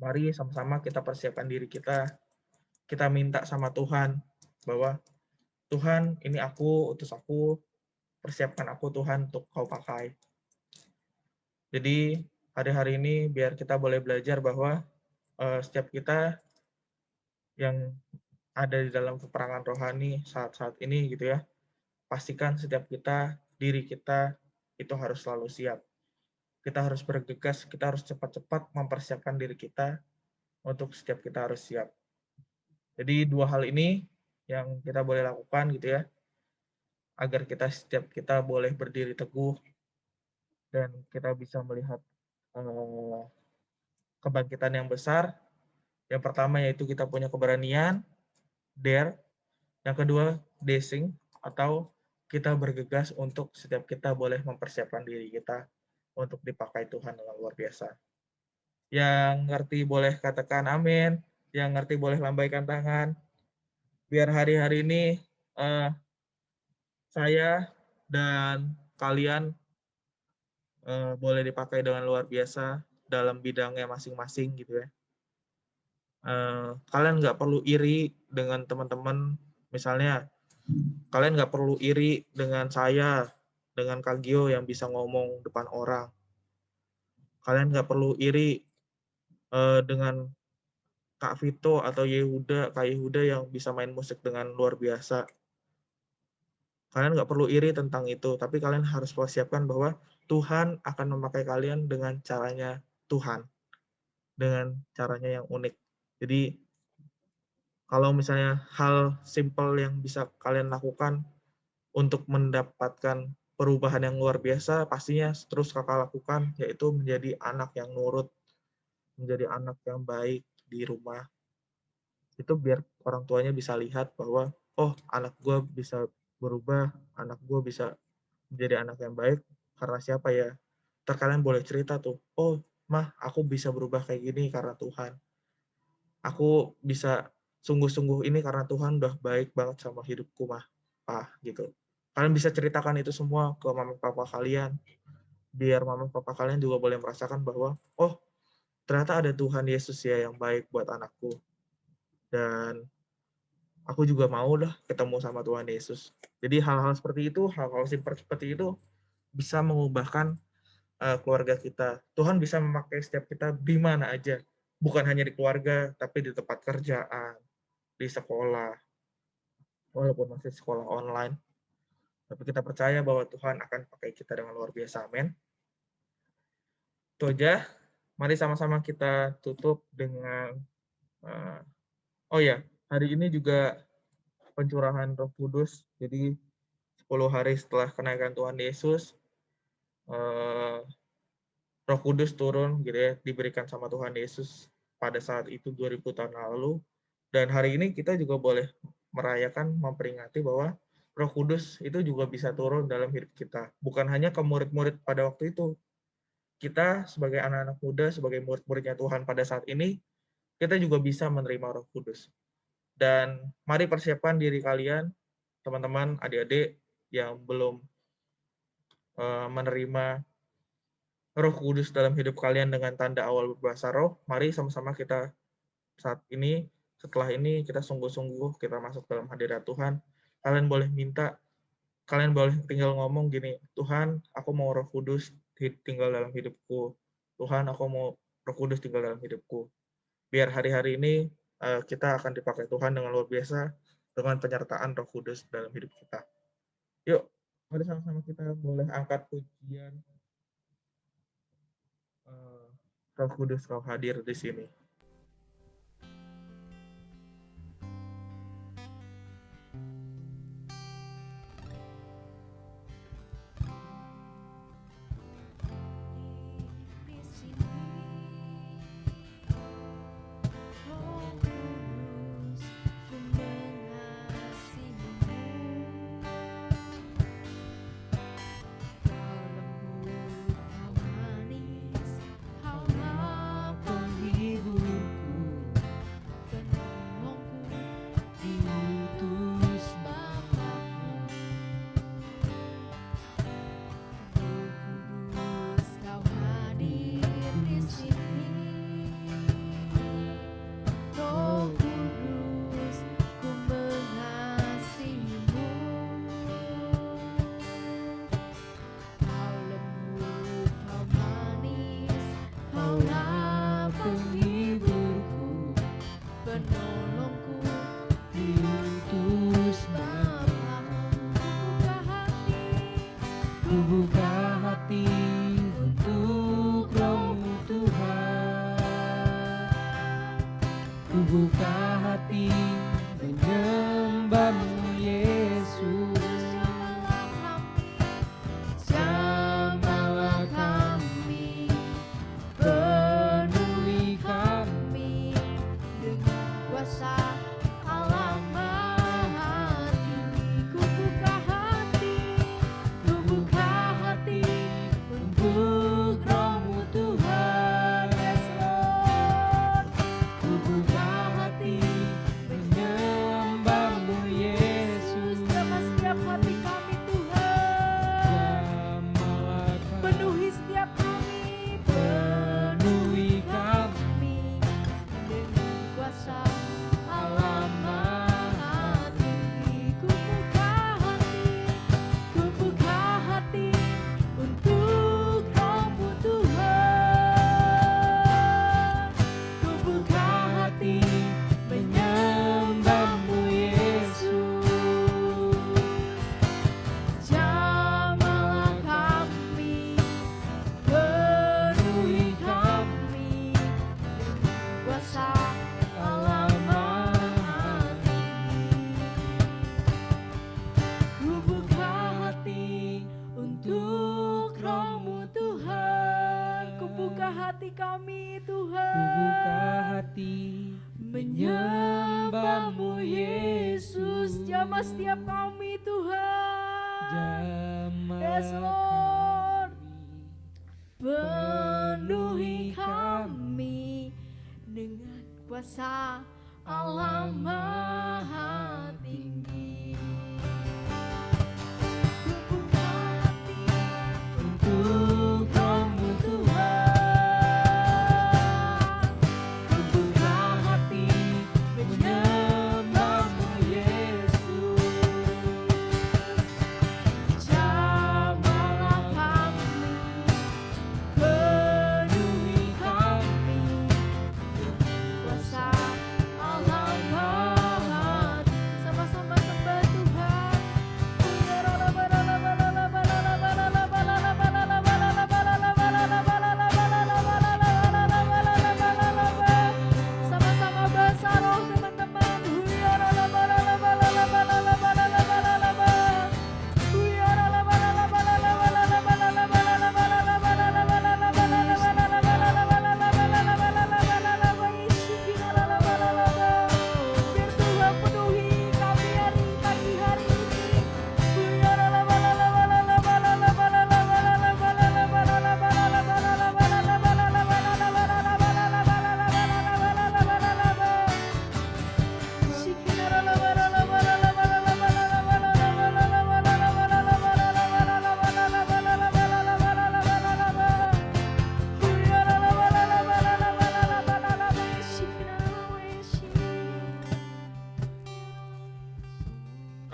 mari sama-sama kita persiapkan diri kita. Kita minta sama Tuhan bahwa Tuhan, ini aku, utus aku, persiapkan aku Tuhan untuk kau pakai. Jadi hari-hari ini biar kita boleh belajar bahwa setiap kita yang ada di dalam peperangan rohani saat-saat ini gitu ya, pastikan setiap diri kita itu harus selalu siap. Kita harus bergegas, kita harus cepat-cepat mempersiapkan diri kita untuk setiap kita harus siap. Jadi dua hal ini yang kita boleh lakukan gitu ya, agar setiap kita boleh berdiri teguh dan kita bisa melihat kebangkitan yang besar. Yang pertama yaitu kita punya keberanian, dare. Yang kedua, dashing, atau kita bergegas untuk setiap kita boleh mempersiapkan diri kita untuk dipakai Tuhan dengan luar biasa. Yang ngerti boleh katakan amin, yang ngerti boleh lambaikan tangan. Biar hari-hari ini saya dan kalian boleh dipakai dengan luar biasa dalam bidangnya masing-masing gitu ya. Kalian nggak perlu iri dengan teman-teman, misalnya kalian nggak perlu iri dengan saya, dengan Kak Gio yang bisa ngomong depan orang. Kalian nggak perlu iri dengan Kak Vito atau Kak Yehuda yang bisa main musik dengan luar biasa. Kalian nggak perlu iri tentang itu, tapi kalian harus persiapkan bahwa Tuhan akan memakai kalian dengan caranya Tuhan, dengan caranya yang unik. Jadi kalau misalnya hal simple yang bisa kalian lakukan untuk mendapatkan perubahan yang luar biasa, pastinya terus kakak lakukan, yaitu menjadi anak yang nurut, menjadi anak yang baik di rumah. Itu biar orang tuanya bisa lihat bahwa, oh anak gue bisa berubah, anak gue bisa menjadi anak yang baik, karena siapa ya? Ntar kalian boleh cerita tuh, oh mah aku bisa berubah kayak gini karena Tuhan. Aku bisa sungguh-sungguh ini karena Tuhan udah baik banget sama hidupku mah, gitu. Kalian bisa ceritakan itu semua ke mama papa kalian, biar mama papa kalian juga boleh merasakan bahwa, oh ternyata ada Tuhan Yesus ya yang baik buat anakku. Dan aku juga mau lah ketemu sama Tuhan Yesus. Jadi hal-hal seperti itu, hal-hal simpel seperti itu, bisa mengubahkan keluarga kita. Tuhan bisa memakai setiap kita di mana aja. Bukan hanya di keluarga, tapi di tempat kerjaan, di sekolah, walaupun masih sekolah online. Tapi kita percaya bahwa Tuhan akan pakai kita dengan luar biasa. Amin. Itu aja. Mari sama-sama kita tutup dengan oh ya, hari ini juga pencurahan Roh Kudus. Jadi 10 hari setelah kenaikan Tuhan Yesus, Roh Kudus turun gitu ya, diberikan sama Tuhan Yesus pada saat itu 2000 tahun lalu. Dan hari ini kita juga boleh merayakan, memperingati bahwa Roh Kudus itu juga bisa turun dalam hidup kita. Bukan hanya ke murid-murid pada waktu itu. Kita sebagai anak-anak muda, sebagai murid-muridnya Tuhan pada saat ini, kita juga bisa menerima Roh Kudus. Dan mari persiapkan diri kalian, teman-teman, adik-adik yang belum menerima Roh Kudus dalam hidup kalian dengan tanda awal berbahasa roh. Mari sama-sama kita saat ini, setelah ini kita sungguh-sungguh kita masuk dalam hadirat Tuhan. Kalian boleh minta, kalian boleh tinggal ngomong gini, Tuhan, aku mau Roh Kudus tinggal dalam hidupku. Tuhan, aku mau Roh Kudus tinggal dalam hidupku. Biar hari-hari ini kita akan dipakai Tuhan dengan luar biasa dengan penyertaan Roh Kudus dalam hidup kita. Yuk, mari sama-sama kita boleh angkat pujian Roh Kudus kau hadir di sini.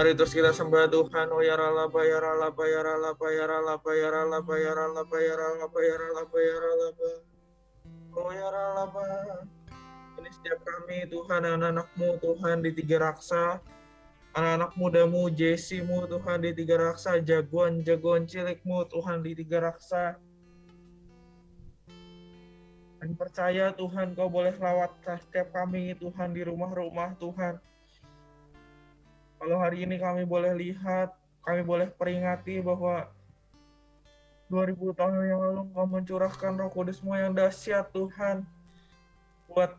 Mari terus kita sembah Tuhan. Oh ya ralaba ya ralaba ya ralaba ya ralaba ya ralaba ya ralaba ya ralaba ya ralaba ya ralaba. Oh ya ralaba. Ini setiap kami Tuhan, anak-anak-Mu Tuhan di Tiga Raksa, anak-anak mudamu, Jesse-Mu Tuhan di Tiga Raksa, jagoan-jagoan cilik-Mu Tuhan di Tiga Raksa. Dan percaya Tuhan Kau boleh lawat setiap kami Tuhan di rumah-rumah Tuhan. Kalau hari ini kami boleh lihat, kami boleh peringati bahwa 2000 tahun yang lalu Kau mencurahkan Roh Kudus-Mu yang dahsyat Tuhan buat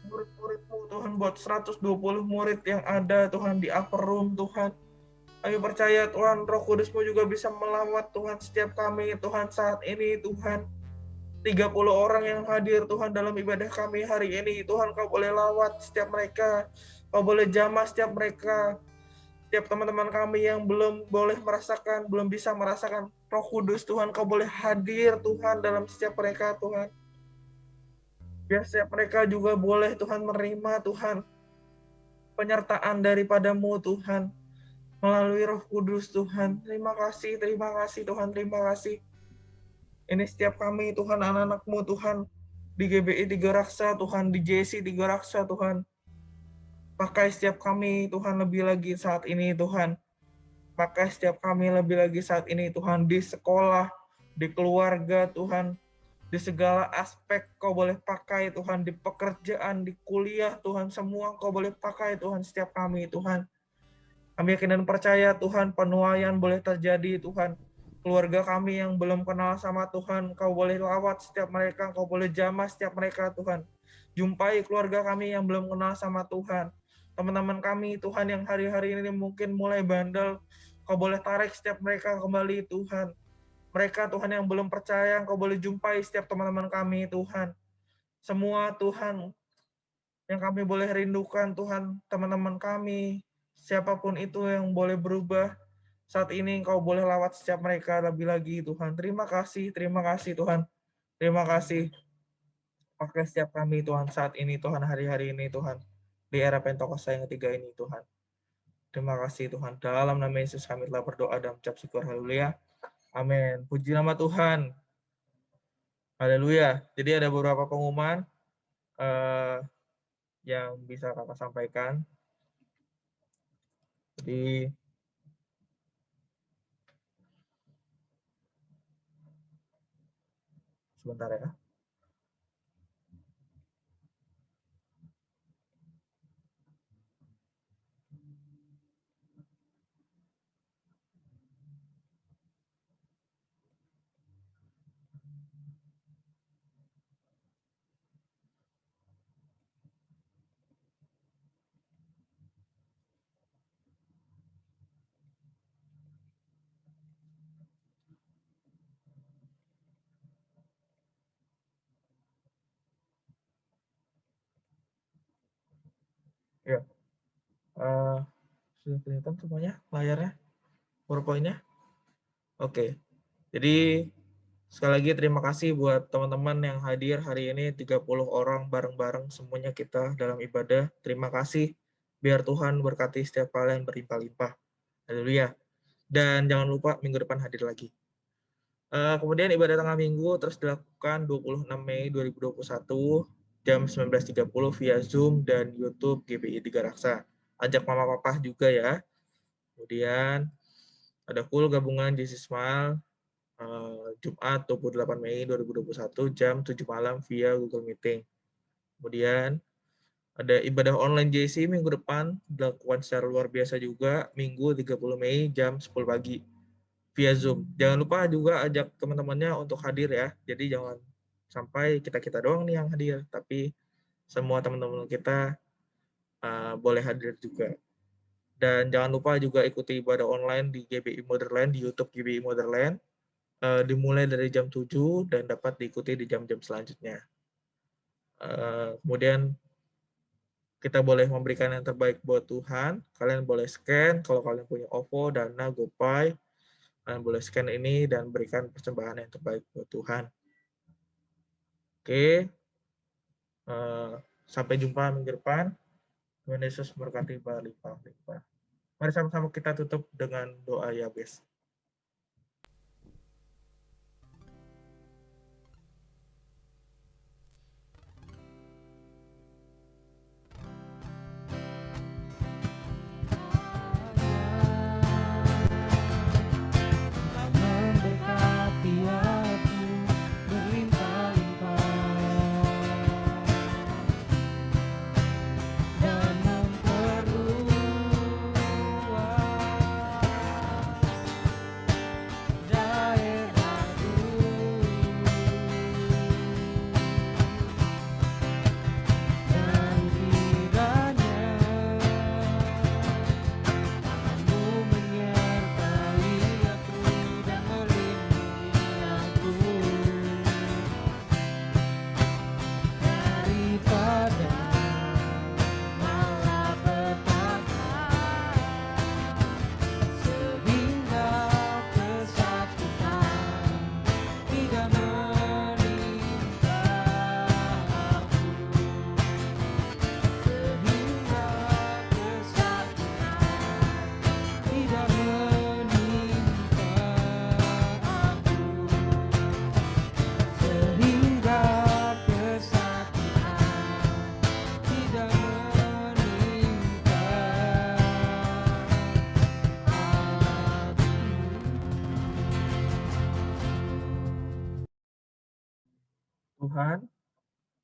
murid-murid-Mu Tuhan, buat 120 murid yang ada Tuhan di upper room Tuhan. Kami percaya Tuhan, Roh Kudus-Mu juga bisa melawat Tuhan setiap kami Tuhan saat ini Tuhan. 30 orang yang hadir Tuhan dalam ibadah kami hari ini Tuhan, Kau boleh lawat setiap mereka, Kau boleh jamah setiap mereka, setiap teman-teman kami yang belum boleh merasakan, belum bisa merasakan Roh Kudus Tuhan, Kau boleh hadir Tuhan dalam setiap mereka Tuhan. Biar setiap mereka juga boleh Tuhan menerima Tuhan penyertaan daripada-Mu Tuhan melalui Roh Kudus Tuhan. Terima kasih Tuhan, terima kasih. Ini setiap kami Tuhan, anak-anak-Mu Tuhan, di GBI Tiga Raksa Tuhan, di JC Tiga Raksa Tuhan. Pakai setiap kami Tuhan lebih lagi saat ini Tuhan. Pakai setiap kami lebih lagi saat ini Tuhan, di sekolah, di keluarga Tuhan, di segala aspek Kau boleh pakai Tuhan, di pekerjaan, di kuliah Tuhan, semua Kau boleh pakai Tuhan setiap kami Tuhan. Kami yakin dan percaya Tuhan, penuaian boleh terjadi Tuhan. Keluarga kami yang belum kenal sama Tuhan, Kau boleh lawat setiap mereka, Kau boleh jamah setiap mereka Tuhan. Jumpai keluarga kami yang belum kenal sama Tuhan. Teman-teman kami Tuhan yang hari-hari ini mungkin mulai bandel, Kau boleh tarik setiap mereka kembali Tuhan. Mereka Tuhan yang belum percaya, Kau boleh jumpai setiap teman-teman kami Tuhan. Semua Tuhan yang kami boleh rindukan Tuhan, teman-teman kami, siapapun itu yang boleh berubah, saat ini Engkau boleh lawat setiap mereka lebih lagi Tuhan. Terima kasih Tuhan. Terima kasih. Pakai setiap kami Tuhan saat ini Tuhan, hari-hari ini Tuhan. Di era Pentakosta yang ketiga ini Tuhan. Terima kasih Tuhan. Dalam nama Yesus kami telah berdoa dan mengucap syukur. Haleluya. Amin. Puji nama Tuhan. Haleluya. Jadi ada beberapa pengumuman yang bisa kakak sampaikan. Jadi sebentar ya. Ya. Sudah kelihatan semuanya layarnya, PowerPoint-nya? Oke. Jadi sekali lagi terima kasih buat teman-teman yang hadir hari ini, 30 orang bareng-bareng semuanya kita dalam ibadah. Terima kasih. Biar Tuhan berkati setiap kalian berlimpah-limpah. Haleluya. Dan jangan lupa minggu depan hadir lagi. Kemudian ibadah tengah minggu terus dilakukan 26 Mei 2021 jam 19.30 via Zoom dan YouTube GBI Tiga Raksa. Ajak mama papa juga ya. Kemudian ada full gabungan JC Smile Jumat 28 Mei 2021 jam 7 malam via Google Meeting. Kemudian ada ibadah online JC minggu depan dilakukan secara luar biasa juga Minggu 30 Mei jam 10 pagi via Zoom. Jangan lupa juga ajak teman-temannya untuk hadir ya. Jadi jangan sampai kita-kita doang nih yang hadir, tapi semua teman-teman kita boleh hadir juga. Dan jangan lupa juga ikuti ibadah online di GBI Motherland, di YouTube GBI Motherland, dimulai dari jam 7 dan dapat diikuti di jam-jam selanjutnya. Kemudian kita boleh memberikan yang terbaik buat Tuhan. Kalian boleh scan, kalau kalian punya OVO, Dana, GoPay, kalian boleh scan ini dan berikan persembahan yang terbaik buat Tuhan. Oke, sampai jumpa minggu depan. Tuhan Yesus berkati berlimpah-limpah. Mari sama-sama kita tutup dengan doa Yabes. Memberkati aku berlimpah-limpah dan memperluas daerahku, dan kiranya Kamu menyertai aku dan melindungi aku daripada malapetaka, sehingga kesakitan tidak menimpa aku, sehingga kesakitan tidak menimpa aku, sehingga kesakitan tidak menimpa Tuhan,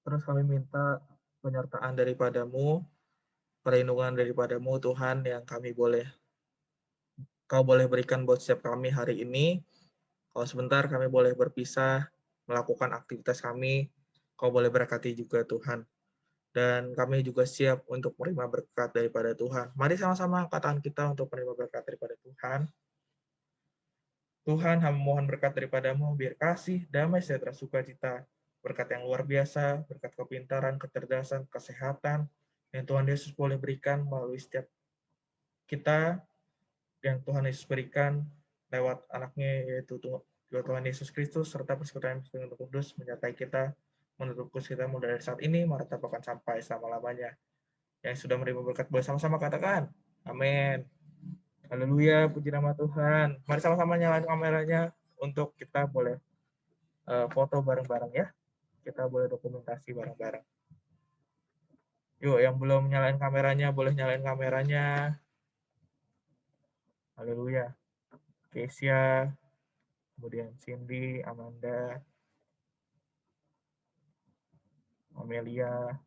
terus kami minta penyertaan daripadamu, perlindungan daripadamu Tuhan yang Kau boleh berikan buat setiap kami hari ini. Kalau sebentar kami boleh berpisah, melakukan aktivitas kami, Kau boleh berkati juga Tuhan. Dan kami juga siap untuk menerima berkat daripada Tuhan. Mari sama-sama angkat tangan kita untuk menerima berkat daripada Tuhan. Tuhan, hamba mohon berkat daripadamu, biar kasih, damai, sejahtera, sukacita, berkat yang luar biasa, berkat kepintaran, kecerdasan, kesehatan, yang Tuhan Yesus boleh berikan melalui setiap kita, yang Tuhan Yesus berikan lewat anaknya, yaitu Tuhan Yesus Kristus, serta persekutuan dengan Roh Kudus menyertai kita, menurut kita mulai dari saat ini, merata bahkan sampai selama-lamanya. Yang sudah menerima berkat boleh sama-sama katakan, amin. Haleluya, puji nama Tuhan. Mari sama-sama nyalain kameranya untuk kita boleh foto bareng-bareng ya. Kita boleh dokumentasi bareng-bareng. Yuk, yang belum nyalain kameranya, boleh nyalain kameranya. Haleluya. Kesia, kemudian Cindy, Amanda, Amelia.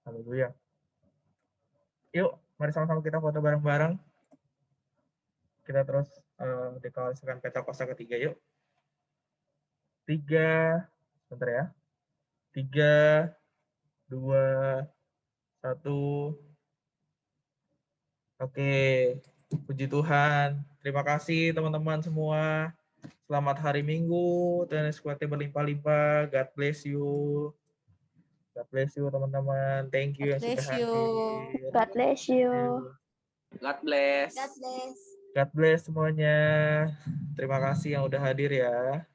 Haleluya. Yuk, mari sama-sama kita foto bareng-bareng. Kita terus deklarasikan Pentakosta ketiga yuk. 3, sebentar ya. 3, 2, 1. Oke, puji Tuhan. Terima kasih teman-teman semua. Selamat hari Minggu. Tuhan Yesus kuatnya berlimpah-limpah. God bless you. God bless you teman-teman. Thank you yang sudah hadir. God bless you. God bless. God bless. God bless semuanya. Terima kasih yang udah hadir ya.